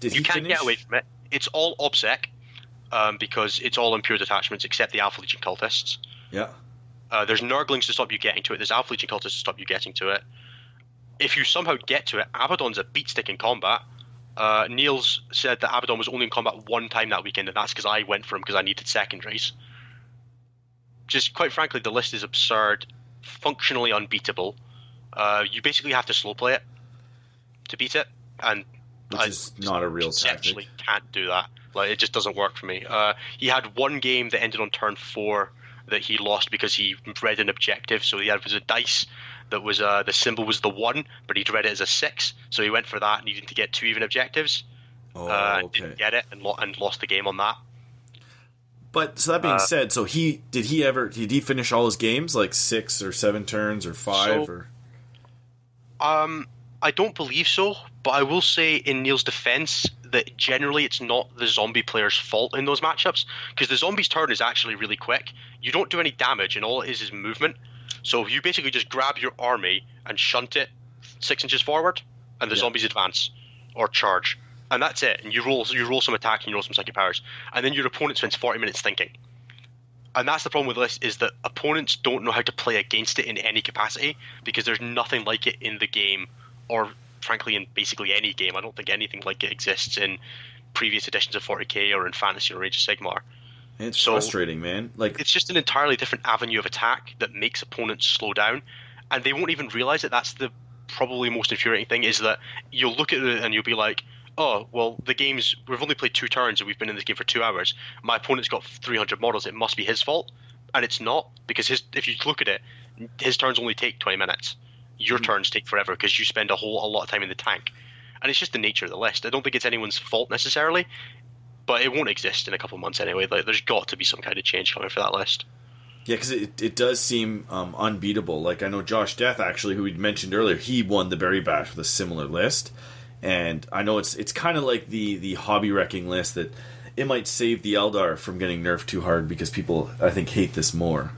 you can't get away from it. It's all OBSEC, because it's all impure detachments except the Alpha Legion cultists. Yeah. There's Nurglings to stop you getting to it. There's Alpha Legion cultists to stop you getting to it. If you somehow get to it, Abaddon's a beatstick in combat. Niels said that Abaddon was only in combat 1 time that weekend, and that's because I went for him because I needed secondaries. Just quite frankly, the list is absurd, functionally unbeatable. You basically have to slow play it to beat it, and which is not a real tactic. Can't do that. Like, it just doesn't work for me. He had one game that ended on turn 4 that he lost because he read an objective. So he had was a dice that was the symbol was the 1, but he'd read it as a 6. So he went for that, needing to get 2 even objectives. Okay. Didn't get it and lost the game on that. But so that being said, so did he finish all his games like 6 or 7 turns or 5 or? I don't believe so, but I will say in Neil's defense that generally it's not the zombie player's fault in those matchups, because the zombie's turn is actually really quick. You don't do any damage, and all it is movement. So you basically just grab your army and shunt it 6 inches forward, and the zombies advance or charge, and that's it. And you roll some attack and you roll some psychic powers, and then your opponent spends 40 minutes thinking. And that's the problem with this, is that opponents don't know how to play against it in any capacity, because there's nothing like it in the game, or frankly in basically any game. I don't think anything like it exists in previous editions of 40k or in Fantasy or Age of Sigmar. It's frustrating, man. Like, it's just an entirely different avenue of attack that makes opponents slow down, and they won't even realize it. That's the probably most infuriating thing, is that you'll look at it and you'll be like, oh, well, we've only played 2 turns and we've been in this game for 2 hours. My opponent's got 300 models. It must be his fault. And it's not, because if you look at it, his turns only take 20 minutes. Your turns take forever because you spend a lot of time in the tank. And it's just the nature of the list. I don't think it's anyone's fault necessarily, but it won't exist in a couple of months anyway. Like, there's got to be some kind of change coming for that list. Yeah, because it does seem unbeatable. Like, I know Josh Death, actually, who we mentioned earlier, he won the Berry Bash with a similar list. And I know it's kind of like the hobby wrecking list, that it might save the Eldar from getting nerfed too hard, because people, I think, hate this more.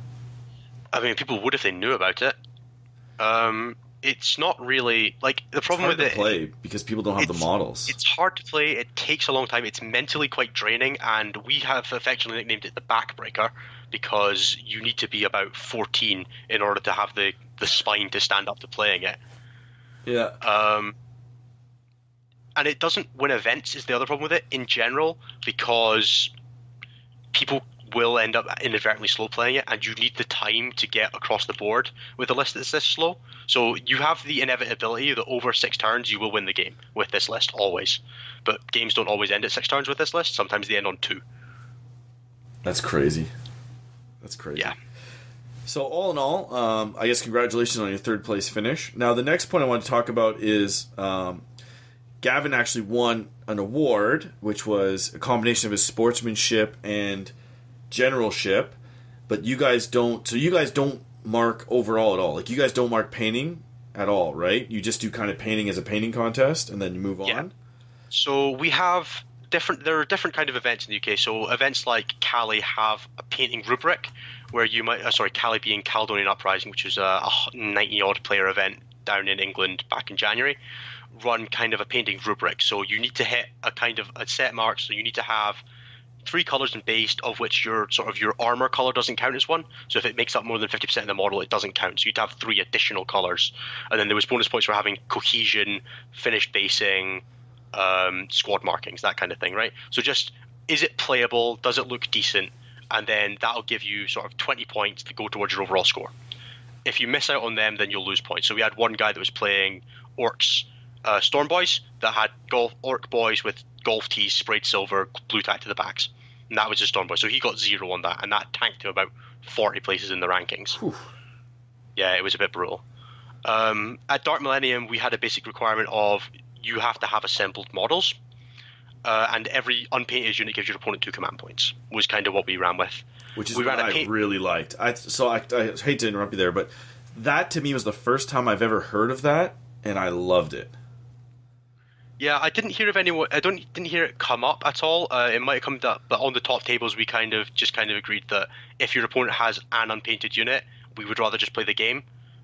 I mean, people would if they knew about it. It's not really like the problem with it. It's hard to play because people don't have the models. It's hard to play. It takes a long time. It's mentally quite draining, and we have affectionately nicknamed it the backbreaker, because you need to be about 14 in order to have the spine to stand up to playing it. Yeah. And it doesn't win events is the other problem with it in general, because people will end up inadvertently slow playing it, and you need the time to get across the board with a list that's this slow. So you have the inevitability that over 6 turns you will win the game with this list, always. But games don't always end at 6 turns with this list. Sometimes they end on 2. That's crazy. Yeah. So all in all, I guess congratulations on your 3rd place finish. Now the next point I want to talk about is Gavin actually won an award, which was a combination of his sportsmanship and generalship, but you guys don't. So you guys don't mark overall at all. Like, you guys don't mark painting at all, right? You just do kind of painting as a painting contest, and then you move on. So we have there are different kind of events in the UK. So events like Cali have a painting rubric, where you might Cali being Caledonian Uprising, which was a 90 odd player event down in England back in January, run kind of a painting rubric. So you need to hit a set mark. So you need to have three colors in base, of which your armor color doesn't count as one. So if it makes up more than 50% of the model, it doesn't count. So you'd have three additional colors, and then there was bonus points for having cohesion, finished basing, squad markings, that kind of thing, right? So just, is it playable? Does it look decent? And then that'll give you sort of 20 points to go towards your overall score. If you miss out on them, then you'll lose points. So we had one guy that was playing Orcs, Storm Boys, that had Orc Boys with golf tees sprayed silver, blue tack to the backs. And that was his Storm Boy. So he got 0 on that, and that tanked him about 40 places in the rankings. Whew. Yeah, it was a bit brutal. At Dark Millennium, we had a basic requirement of you have to have assembled models, and every unpainted unit gives your opponent 2 command points, was kind of what we ran with. Which is what I really liked. I hate to interrupt you there, but that to me was the first time I've ever heard of that, and I loved it. Yeah, I didn't hear of anyone. Didn't hear it come up at all. It might have come up, but on the top tables, we kind of agreed that if your opponent has an unpainted unit, we would rather just play the game.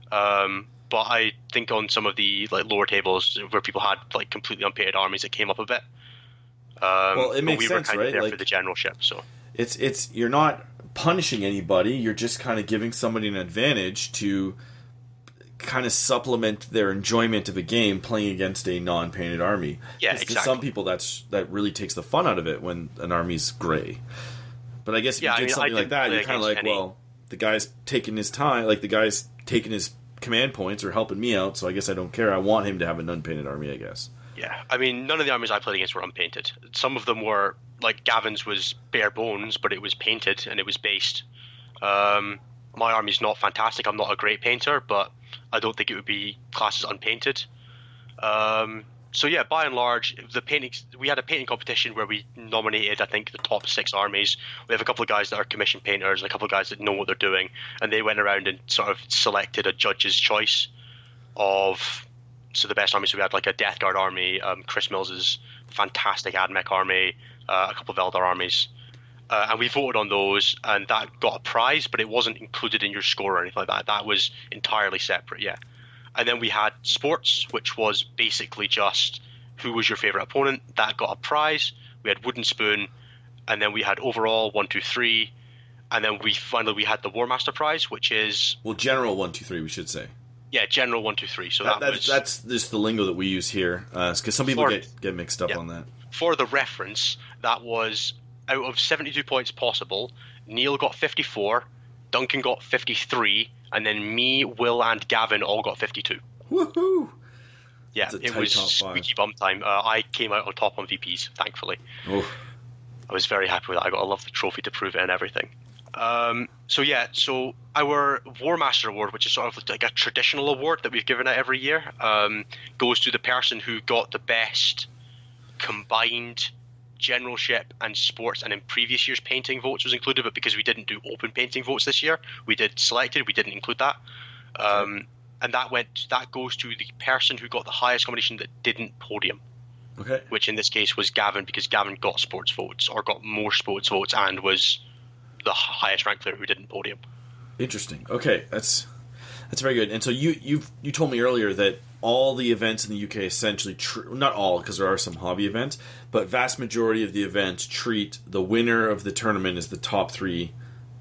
But I think on some of the lower tables where people had completely unpainted armies, it came up a bit. Well, it makes sense, right? We were kind of there for the generalship, so it's you're not punishing anybody. You're just kind of giving somebody an advantage to kind of supplement their enjoyment of a game playing against a non-painted army. Yeah, exactly. To some people, that really takes the fun out of it when an army's gray. But I guess if you did something like that, you're kind of like, well, the guy's taking his time, the guy's taking his command points or helping me out, so I guess I don't care. I want him to have an unpainted army, I guess. Yeah, I mean, none of the armies I played against were unpainted. Some of them were, Gavin's was bare bones, but it was painted and it was based. My army's not fantastic. I'm not a great painter, but I don't think it would be classed as unpainted. So yeah, by and large, we had a painting competition where we nominated, I think, the top 6 armies. We have a couple of guys that are commission painters, a couple of guys that know what they're doing, and they went around and sort of selected a judge's choice of the best armies. So we had a Death Guard army, Chris Mills's fantastic AdMech army, a couple of Eldar armies. And we voted on those, and that got a prize, but it wasn't included in your score or anything like that. That was entirely separate, yeah. And then we had sports, which was basically just who was your favorite opponent. That got a prize. We had Wooden Spoon, and then we had overall 1, 2, 3, and then we had the War Master prize, which is General 1, 2, 3, we should say. Yeah, General 1, 2, 3. So that's just the lingo that we use here, because some people get mixed up on that. For the reference, that was out of 72 points possible. Neil got 54, Duncan got 53, and then me, Will, and Gavin all got 52. Woohoo! Yeah, it was squeaky bum time. I came out on top on VPs, thankfully. Oh. I was very happy with that. I got a lovely trophy to prove it and everything. So our War Master Award, which is sort of like a traditional award that we've given out every year, goes to the person who got the best combined generalship and sports, and in previous years painting votes was included, but because we didn't do open painting votes this year, we did selected, we didn't include that. And that goes to the person who got the highest combination that didn't podium. Okay. Which in this case was Gavin, because Gavin got sports votes, or got more sports votes, and was the highest ranked player who didn't podium. Interesting. Okay, that's very good. And so you told me earlier that all the events in the UK essentially, not all, because there are some hobby events, but vast majority of the events treat the winner of the tournament as the top 3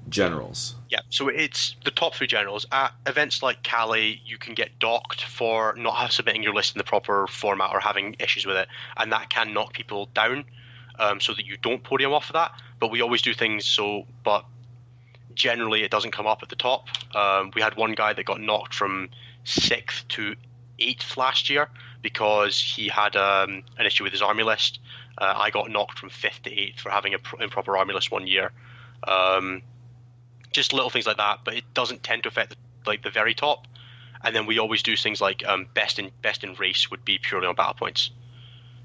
generals. Yeah, so it's the top 3 generals. At events like Calais, you can get docked for not submitting your list in the proper format or having issues with it, and that can knock people down, so that you don't podium off of that. But we always do things but generally it doesn't come up at the top. We had one guy that got knocked from 6th to 8th last year because he had an issue with his army list. I got knocked from 5th to 8th for having an improper army list one year. Just little things like that, but it doesn't tend to affect the very top. And then we always do things like best in race would be purely on battle points.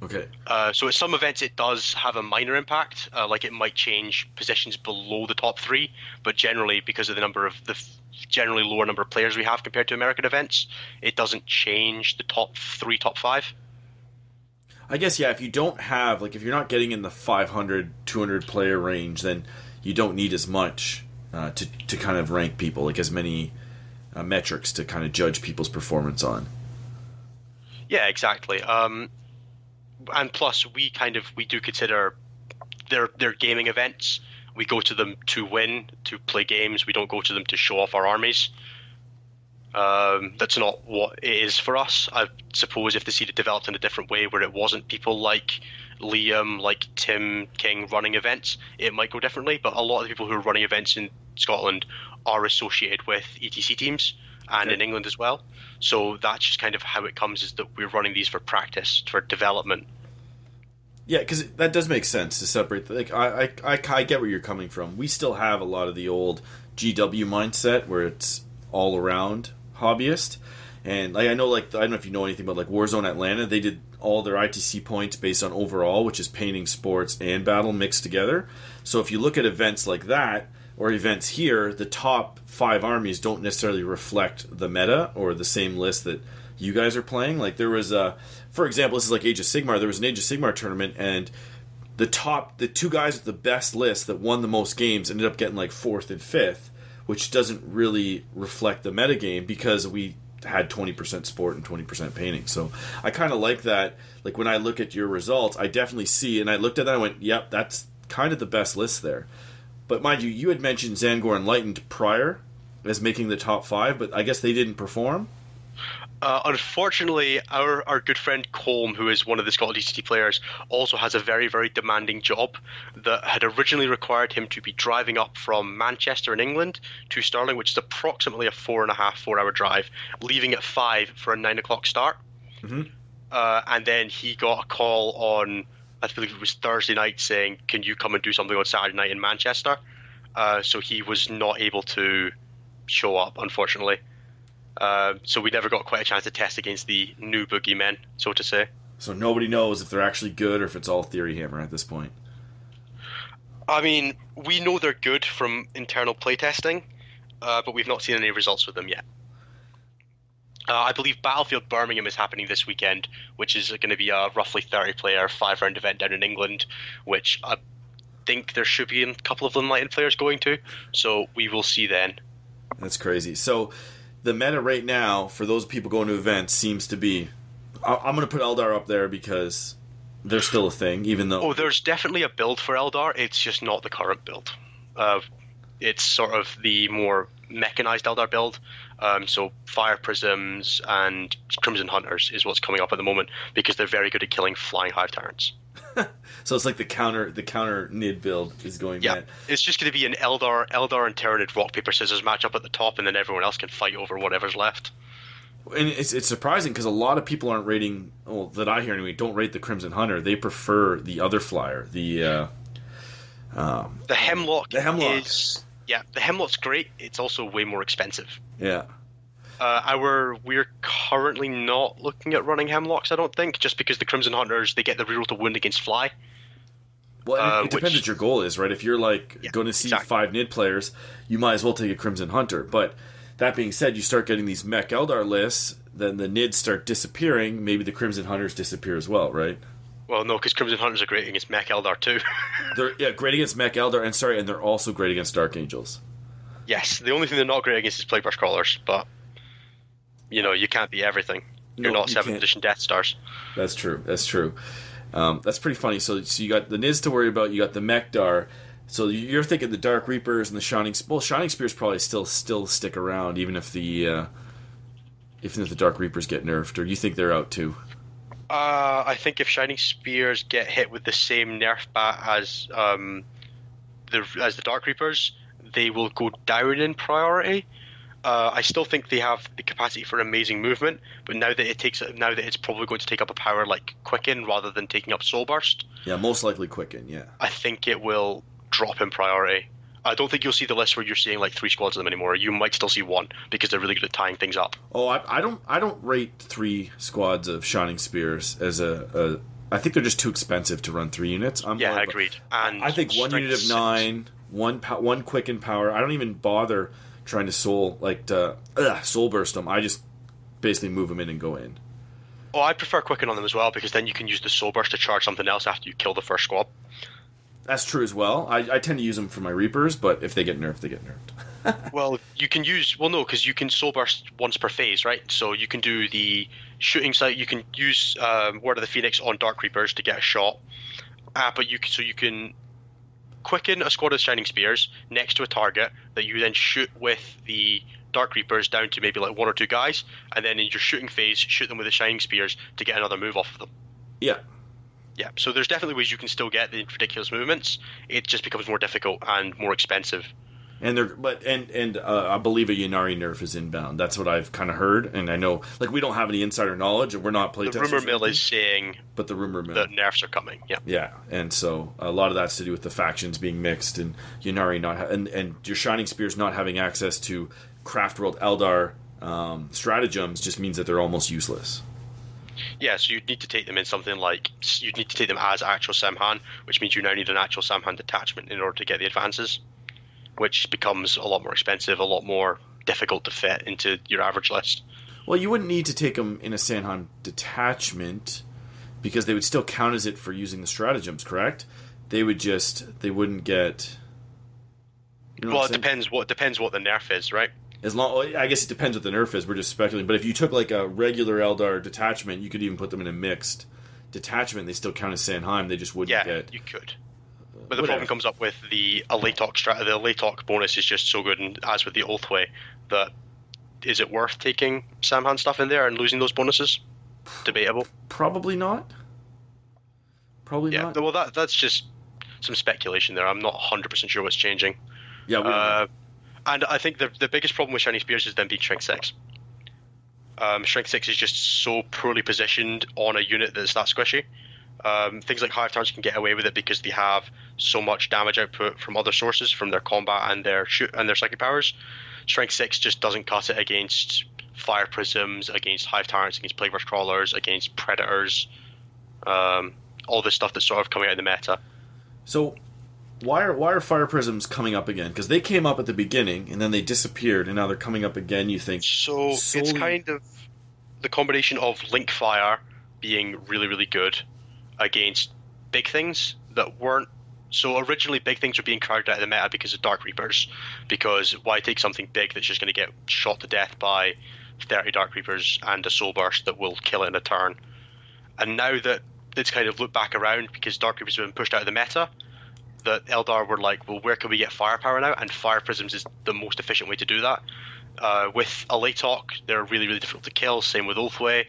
Okay. So at some events it does have a minor impact, it might change positions below the top 3, but generally because of the generally lower number of players we have compared to American events, it doesn't change the top 3, top 5. I guess, yeah, if you don't have, if you're not getting in the 500, 200 player range, then you don't need as much to kind of rank people, as many metrics to kind of judge people's performance on. Yeah, exactly. And plus, we do consider they're gaming events. We go to them to win, to play games. We don't go to them to show off our armies. That's not what it is for us. I suppose if the seed had developed in a different way, where it wasn't people like Liam, like Tim King running events, it might go differently. But a lot of the people who are running events in Scotland are associated with ETC teams, and in England as well. So that's just kind of how it comes, is that we're running these for practice, for development. Yeah, because that does make sense to separate. Like, I get where you're coming from. We still have a lot of the old GW mindset where it's all around hobbyist, and like I don't know if you know anything about like Warzone Atlanta. They did all their ITC points based on overall, which is painting, sports, and battle mixed together. So if you look at events like that or events here, the top 5 armies don't necessarily reflect the meta or the same list that you guys are playing. Like there was for example, this is like Age of Sigmar. There was an Age of Sigmar tournament, and the 2 guys with the best list that won the most games ended up getting like 4th and 5th, which doesn't really reflect the metagame because we had 20% sport and 20% painting. So I kind of like that. Like when I look at your results, I definitely see, and I looked at that and I went, yep, that's kind of the best list there. But mind you, you had mentioned Zangor Enlightened prior as making the top 5, but I guess they didn't perform? Unfortunately, our good friend Colm, who is one of the Scotland ECT players, also has a very, very demanding job that had originally required him to be driving up from Manchester in England to Stirling, which is approximately a 4.5-4 hour drive, leaving at 5 for a 9 o'clock start. Mm-hmm. And then he got a call on, I believe it was Thursday night, saying, can you come and do something on Saturday night in Manchester? So he was not able to show up, unfortunately. So we never got quite a chance to test against the new boogeymen, so to say. So nobody knows if they're actually good or if it's all theory hammer at this point. I mean, we know they're good from internal playtesting, but we've not seen any results with them yet. I believe Battlefield Birmingham is happening this weekend, which is going to be a roughly 30-player, 5-round event down in England, which I think there should be a couple of Enlightened players going to, so we will see then. That's crazy. So the meta right now, for those people going to events, seems to be... I'm going to put Eldar up there because they're still a thing, even though... Oh, there's definitely a build for Eldar. It's just not the current build. It's sort of the more mechanized Eldar build. So Fire Prisms and Crimson Hunters is what's coming up at the moment because they're very good at killing flying hive tyrants. So it's like the counter Nid build is going mad. It's just going to be an Eldar and Tyranid rock paper scissors match up at the top, and then everyone else can fight over whatever's left. And it's surprising because a lot of people aren't rating, well, that I hear anyway, don't rate the Crimson Hunter. They prefer the other flyer, the Hemlock. The Hemlock the Hemlock's great. It's also way more expensive. Yeah. We're currently not looking at running Hemlocks, I don't think, just because the Crimson Hunters, they get the reroll to wound against fly. Well, it depends what your goal is, right? If you're going to see 5 Nid players, you might as well take a Crimson Hunter. But that being said, you start getting these Mech Eldar lists, then the Nids start disappearing, maybe the Crimson Hunters disappear as well, right? Well, no, because Crimson Hunters are great against Mech Eldar too. They're great against Mech Eldar, and they're also great against Dark Angels. Yes, the only thing they're not great against is Plagueburst Crawlers, but you can't be everything. You're not 7th edition Death Stars. That's true. That's pretty funny. So you got the Nids to worry about. You got the Mekdar. So you're thinking the Dark Reapers and the Shining. Well, Shining Spears probably still stick around, even if the Dark Reapers get nerfed. Or you think they're out too? I think if Shining Spears get hit with the same nerf bat as the Dark Reapers, they will go down in priority. I still think they have the capacity for amazing movement, but now that it's probably going to take up a power like Quicken rather than taking up Soul Burst. Yeah, most likely Quicken. Yeah, I think it will drop in priority. I don't think you'll see the list where you're seeing like 3 squads of them anymore. You might still see 1 because they're really good at tying things up. Oh, I don't rate 3 squads of Shining Spears as a. I think they're just too expensive to run 3 units. Agreed. And I think 1 unit of 9, one Quicken power. I don't even bother trying to soul burst them. I just basically move them in and go in. Oh, I prefer Quicken on them as well because then you can use the soul burst to charge something else after you kill the first squad. That's true as well. I tend to use them for my Reapers, but if they get nerfed, they get nerfed. Well, you can use... Well, no, because you can soul burst once per phase, right? So you can do the shooting sight. You can use Word of the Phoenix on Dark Reapers to get a shot. But you can quicken a squad of Shining Spears next to a target that you then shoot with the Dark Reapers down to maybe like 1 or 2 guys, and then in your shooting phase, shoot them with the Shining Spears to get another move off of them. Yeah. Yeah, so there's definitely ways you can still get the ridiculous movements. It just becomes more difficult and more expensive. And I believe a Ynnari nerf is inbound. That's what I've kind of heard, and I know like we don't have any insider knowledge, and we're not playtesters. The rumor mill is saying, but the rumor mill, that nerfs are coming. Yeah, yeah, and so a lot of that's to do with the factions being mixed, and Ynnari not and your Shining Spears not having access to Craft World Eldar stratagems just means that they're almost useless. Yeah, so you'd need to take them in something like you'd need to take them as actual Samhan, which means you now need an actual Samhan detachment in order to get the advances, which becomes a lot more expensive, a lot more difficult to fit into your average list. Well, you wouldn't need to take them in a Samhan detachment because they would still count as it for using the stratagems, correct? They wouldn't get. You know well, it depends what the nerf is, right? I guess it depends what the nerf is. We're just speculating. But if you took like a regular Eldar detachment, you could even put them in a mixed detachment. They still count as Sanheim. They just wouldn't get. Yeah, you could. But the problem comes up with the Alatok strat. The Alatok bonus is just so good, and as with the Oathway, that is it worth taking Samhan stuff in there and losing those bonuses? Debatable. Probably not. Not. Well, that's just some speculation there. I'm not 100% sure what's changing. Yeah. And I think the biggest problem with Shining Spears is them being Shrink 6. Shrink 6 is just so poorly positioned on a unit that's that squishy. Things like Hive Towns can get away with it because they have so much damage output from other sources, from their combat and their psychic powers. Strength 6 just doesn't cut it against Fire Prisms, against Hive Tyrants, against Plague Rush Crawlers, against Predators, all this stuff that's sort of coming out of the meta. So why are Fire Prisms coming up again? Because they came up at the beginning and then they disappeared, and now they're coming up again. You think so? It's kind of the combination of Link Fire being really, really good against big things that weren't. So originally big things were being crowded out of the meta because of Dark Reapers, because why take something big that's just going to get shot to death by 30 Dark Reapers and a Soul Burst that will kill it in a turn. And now that it's kind of looked back around because Dark Reapers have been pushed out of the meta, that Eldar were like, well, where can we get firepower now? And Fire Prisms is the most efficient way to do that. With Alatok, they're really, really difficult to kill, same with Ulthway.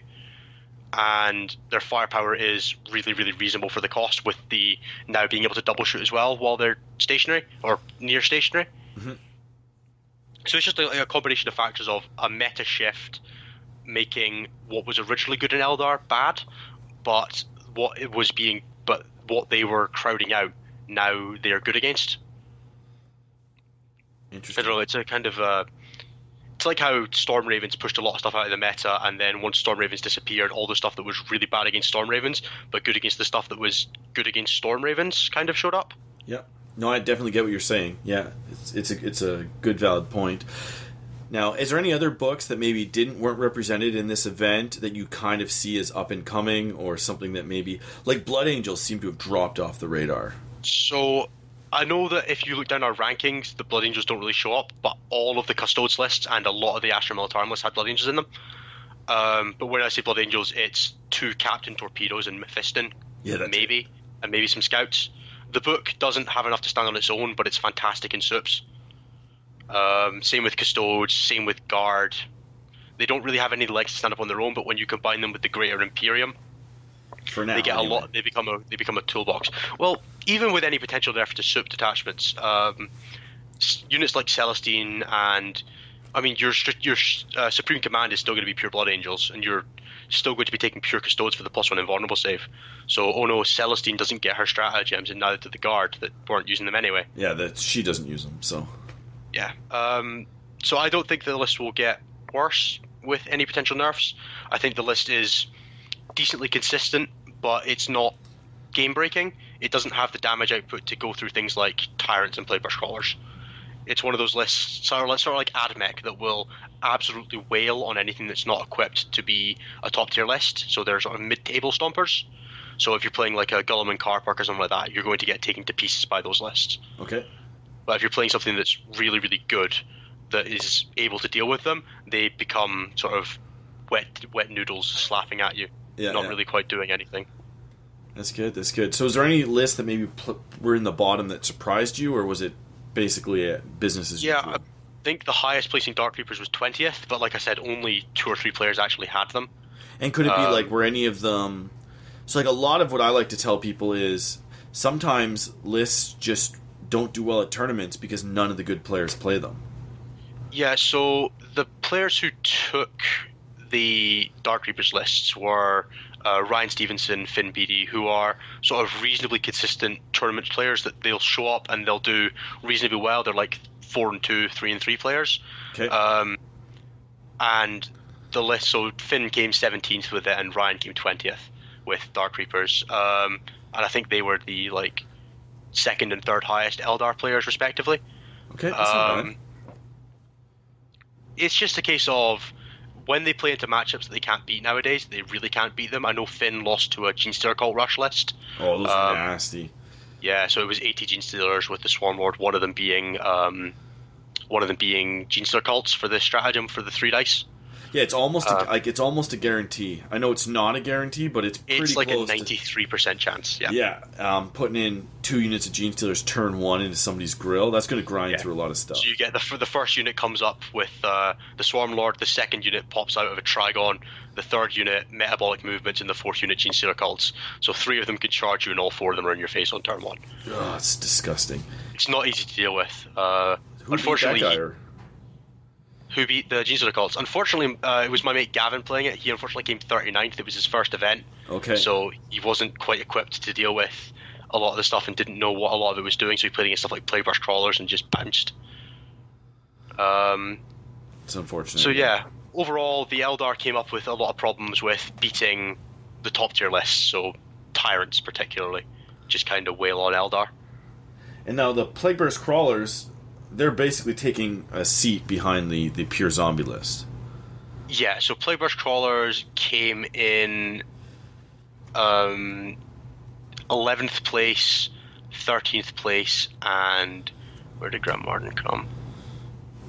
And their firepower is really, really reasonable for the cost, with the now being able to double shoot as well while they're stationary or near stationary. Mm-hmm. So it's just a combination of factors of a meta shift making what was originally good in Eldar bad, but what they were crowding out, now they're good against. Interesting. I don't know, it's a kind of it's like how Storm Ravens pushed a lot of stuff out of the meta, and then once Storm Ravens disappeared, all the stuff that was really bad against Storm Ravens, but good against the stuff that was good against Storm Ravens, kind of showed up. Yeah. No, I definitely get what you're saying. Yeah, it's a good, valid point. Now, is there any other books that maybe weren't represented in this event that you kind of see as up and coming, or something that maybe, like Blood Angels, seem to have dropped off the radar? So I know that if you look down our rankings, the Blood Angels don't really show up, but all of the Custodes lists and a lot of the Astra Militarum lists had Blood Angels in them. But when I say Blood Angels, it's 2 Captain Torpedoes and Mephiston, maybe some Scouts. The book doesn't have enough to stand on its own, but it's fantastic in soups. Same with Custodes, same with Guard. They don't really have any legs to stand up on their own, but when you combine them with the Greater Imperium, for now, they get anyway. A lot. They become a toolbox. Well, even with any potential nerf to soup detachments, units like Celestine and your Supreme Command is still going to be pure Blood Angels, and you're still going to be taking pure Custodes for the +1 invulnerable save. So, Celestine doesn't get her stratagems, and neither did the Guard that weren't using them anyway. Yeah, she doesn't use them. So yeah. So I don't think the list will get worse with any potential nerfs. I think the list is decently consistent, but it's not game breaking. It doesn't have the damage output to go through things like Tyrants and Plague Rush Crawlers. It's one of those lists, sort of like AdMech, that will absolutely wail on anything that's not equipped to be a top tier list. So there's sort of mid-table stompers. So if you're playing like a Gullum and Carpark or something like that, you're going to get taken to pieces by those lists. Okay. But if you're playing something that's really, really good, that is able to deal with them, they become sort of wet noodles slapping at you. Not really quite doing anything. That's good. That's good. So, is there any list that maybe were in the bottom that surprised you, or was it basically business as usual? I think the highest placing Dark Reapers was 20th, but like I said, only 2 or 3 players actually had them. And could it be like were any of them? So, like a lot of what I like to tell people is sometimes lists just don't do well at tournaments because none of the good players play them. Yeah. So the players who took the Dark Reapers lists were Ryan Stevenson, Finn Beattie, who are sort of reasonably consistent tournament players that they'll show up and they'll do reasonably well. They're like 4-2, 3-3 players. Okay. And the list, so Finn came 17th with it and Ryan came 20th with Dark Reapers. And I think they were the like second and third highest Eldar players respectively. Okay, that's not bad. It's just a case of when they play into matchups that they can't beat nowadays, they really can't beat them. I know Finn lost to a Genestealer Cult Rush list. Oh, those are nasty. Yeah, so it was 80 Genestealers with the Swarm Lord, one of them being Genestealer Cults for the stratagem for the 3 dice. Yeah, it's almost it's almost a guarantee. I know it's not a guarantee, but it's pretty like close. It's like a 93% chance. Yeah. Yeah, putting in 2 units of Genestealers turn 1 into somebody's grill, that's going to grind through a lot of stuff. So you get the first unit comes up with the Swarm Lord, the second unit pops out of a Trigon, the third unit Metabolic Movements, and the fourth unit Genestealer Cults. So 3 of them can charge you, and all 4 of them are in your face on turn 1. Oh, it's disgusting. It's not easy to deal with. Who Unfortunately, beat that guy? Or? Who beat the Genestealer Cults? Unfortunately, it was my mate Gavin playing it. He unfortunately came 39th. It was his first event. Okay. So he wasn't quite equipped to deal with a lot of the stuff and didn't know what a lot of it was doing. So he played against stuff like Plagueburst Crawlers and just bounced. It's unfortunate. So yeah, overall, the Eldar came up with a lot of problems with beating the top tier lists. So Tyrants particularly just kind of wail on Eldar. And now the Plagueburst Crawlers, they're basically taking a seat behind the pure zombie list. Yeah, so Plagueburst Crawlers came in 11th place, 13th place, and where did Grant Martin come?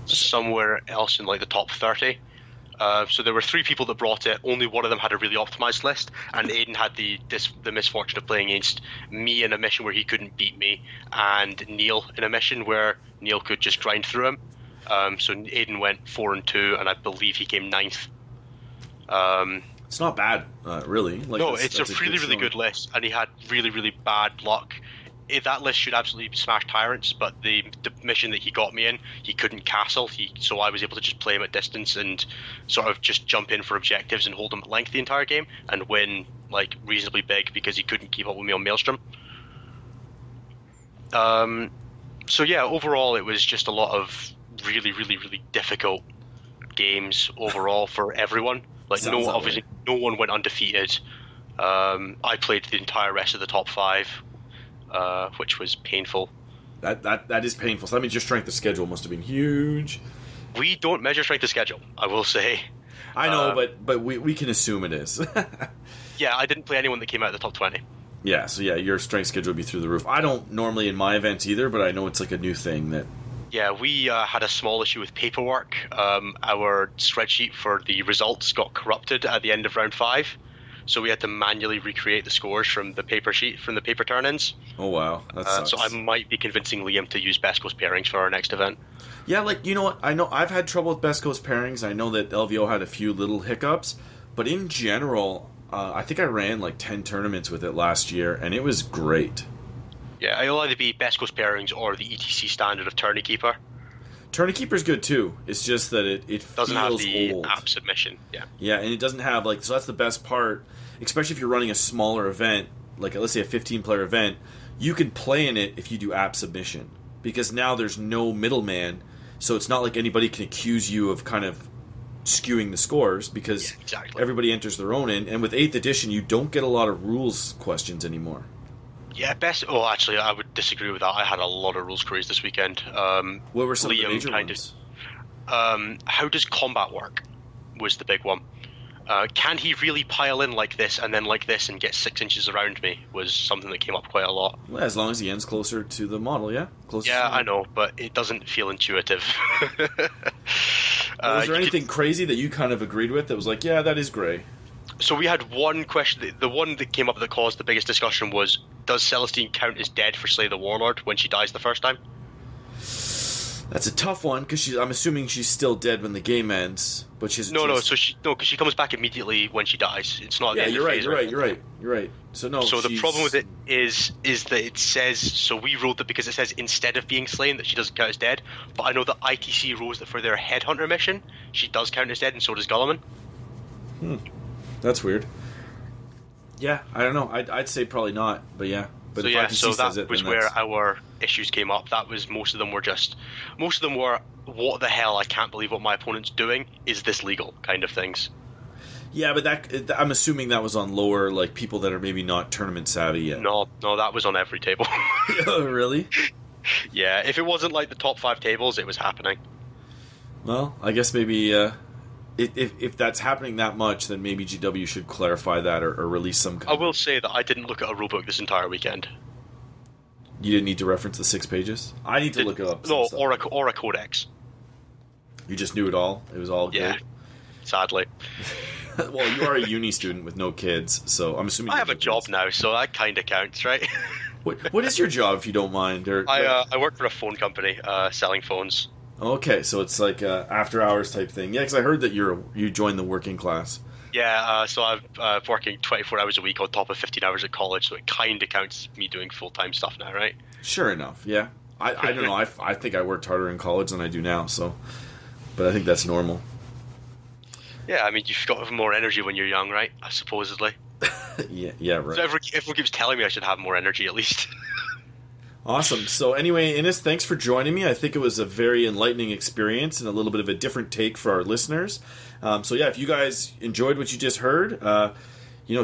Somewhere else in like the top 30. So there were 3 people that brought it. Only one of them had a really optimized list, and Aiden had the misfortune of playing against me in a mission where he couldn't beat me, and Neil in a mission where Neil could just grind through him. So Aiden went 4-2, and I believe he came 9th. It's not bad, really. Like, no, it's a really good list, and he had really, really bad luck. That list should absolutely smash Tyrants, but the mission that he got me in, he couldn't castle, so I was able to just play him at distance and sort of just jump in for objectives and hold him at length the entire game and win like reasonably big because he couldn't keep up with me on Maelstrom. So yeah, overall it was just a lot of really, really, really difficult games overall for everyone. Like obviously no one went undefeated. I played the entire rest of the top 5. Which was painful. That is painful. So that means your strength of schedule must have been huge. We don't measure strength of schedule, I will say. I know, but we can assume it is. Yeah, I didn't play anyone that came out of the top 20. Yeah, so yeah, your strength schedule would be through the roof. I don't normally in my events either, but I know it's like a new thing that... Yeah, we had a small issue with paperwork. Our spreadsheet for the results got corrupted at the end of round 5. So we had to manually recreate the scores from the paper sheet, from the paper turn-ins. Oh, wow. That sucks. So I might be convincing Liam to use Best Coast pairings for our next event. Yeah, like, you know what? I know I've had trouble with Best Coast pairings. I know that LVO had a few little hiccups. But in general, I think I ran like 10 tournaments with it last year, and it was great. Yeah, it'll either be Best Coast pairings or the ETC standard of Tourney Keeper. Tourney Keeper's good too. It's just that it doesn't feels have the old. app submission. Yeah, and it doesn't have so that's the best part. Especially if you're running a smaller event, like let's say a 15-player event, you can play in it if you do app submission because now there's no middleman, so it's not like anybody can accuse you of kind of skewing the scores because everybody enters their own in. And with 8th edition, you don't get a lot of rules questions anymore. Yeah, actually, I would disagree with that. I had a lot of rules queries this weekend. What were some of the major ones? How does combat work was the big one. Can he really pile in like this and then like this and get 6 inches around me was something that came up quite a lot. Well, as long as he ends closer to the model, yeah? Closer yeah, I know, but it doesn't feel intuitive. Was there anything crazy that you kind of agreed with that was like, yeah, that is gray? So we had one question. The one that came up that caused the biggest discussion was: does Celestine count as dead for Slay the Warlord when she dies the first time? That's a tough one because I'm assuming she's still dead when the game ends, but she's because she comes back immediately when she dies. It's not. Yeah, you're right. So no. So the problem with it is that it says, so we ruled that because it says instead of being slain that she doesn't count as dead. But I know that ITC rules that for their headhunter mission she does count as dead, and so does Gulliman. That's weird. Yeah, I don't know. I'd say probably not, but yeah. But so if yeah, ITC so says that was where our issues came up. That was most of them were what the hell? I can't believe what my opponent's doing. Is this legal? Kind of things. Yeah, but I'm assuming that was on lower, like people that are maybe not tournament savvy yet. No, that was on every table. Oh, really? Yeah, if it wasn't like the top 5 tables, it was happening. Well, I guess maybe if that's happening that much, then maybe GW should clarify that or release some. I will say that I didn't look at a rulebook this entire weekend. You didn't need to reference the 6 pages? I need to look it up. No, or a codex. You just knew it all? It was all good? Sadly. Well, you are a uni student with no kids, so I'm assuming... I have a job now, so that kind of counts, right? What is your job, if you don't mind? I work for a phone company, selling phones. Okay, so it's like a after-hours type thing. Yeah, because I heard that you joined the working class. Yeah, so I'm working 24 hours a week on top of 15 hours at college, so it kind of counts me doing full-time stuff now, right? Sure enough, yeah. I don't know, I think I worked harder in college than I do now, so... But I think that's normal. Yeah, I mean, you've got more energy when you're young, right? Supposedly. yeah, right. So everyone keeps telling me I should have more energy, at least. Awesome. So anyway, Innes, thanks for joining me. I think it was a very enlightening experience and a little bit of a different take for our listeners. So yeah, if you guys enjoyed what you just heard,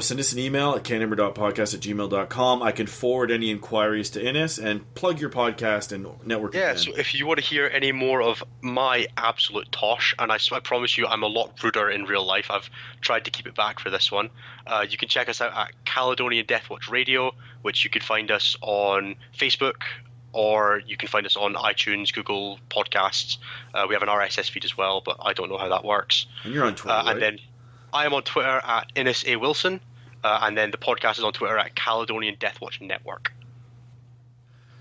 send us an email at canhammer.podcast@gmail.com. I can forward any inquiries to Innes and plug your podcast and network. Yeah, again. so if you want to hear any more of my absolute tosh, and I promise you I'm a lot ruder in real life, I've tried to keep it back for this one, you can check us out at Caledonian Deathwatch Radio, which you can find us on Facebook, or you can find us on iTunes, Google Podcasts. We have an RSS feed as well, but I don't know how that works. And you're on Twitter, right? And then I am on Twitter at Innes A. Wilson, and then the podcast is on Twitter at Caledonian Deathwatch Network.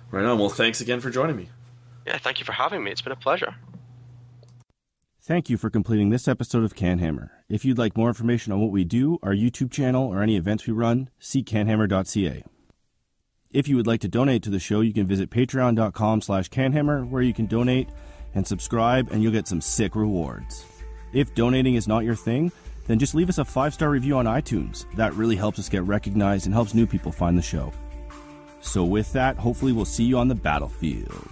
Right on. Well, thanks again for joining me. Yeah, thank you for having me. It's been a pleasure. Thank you for completing this episode of CanHammer. If you'd like more information on what we do, our YouTube channel, or any events we run, see canhammer.ca. If you would like to donate to the show, you can visit patreon.com/canhammer, where you can donate and subscribe, and you'll get some sick rewards. If donating is not your thing, then just leave us a 5-star review on iTunes. That really helps us get recognized and helps new people find the show. So with that, hopefully we'll see you on the battlefield.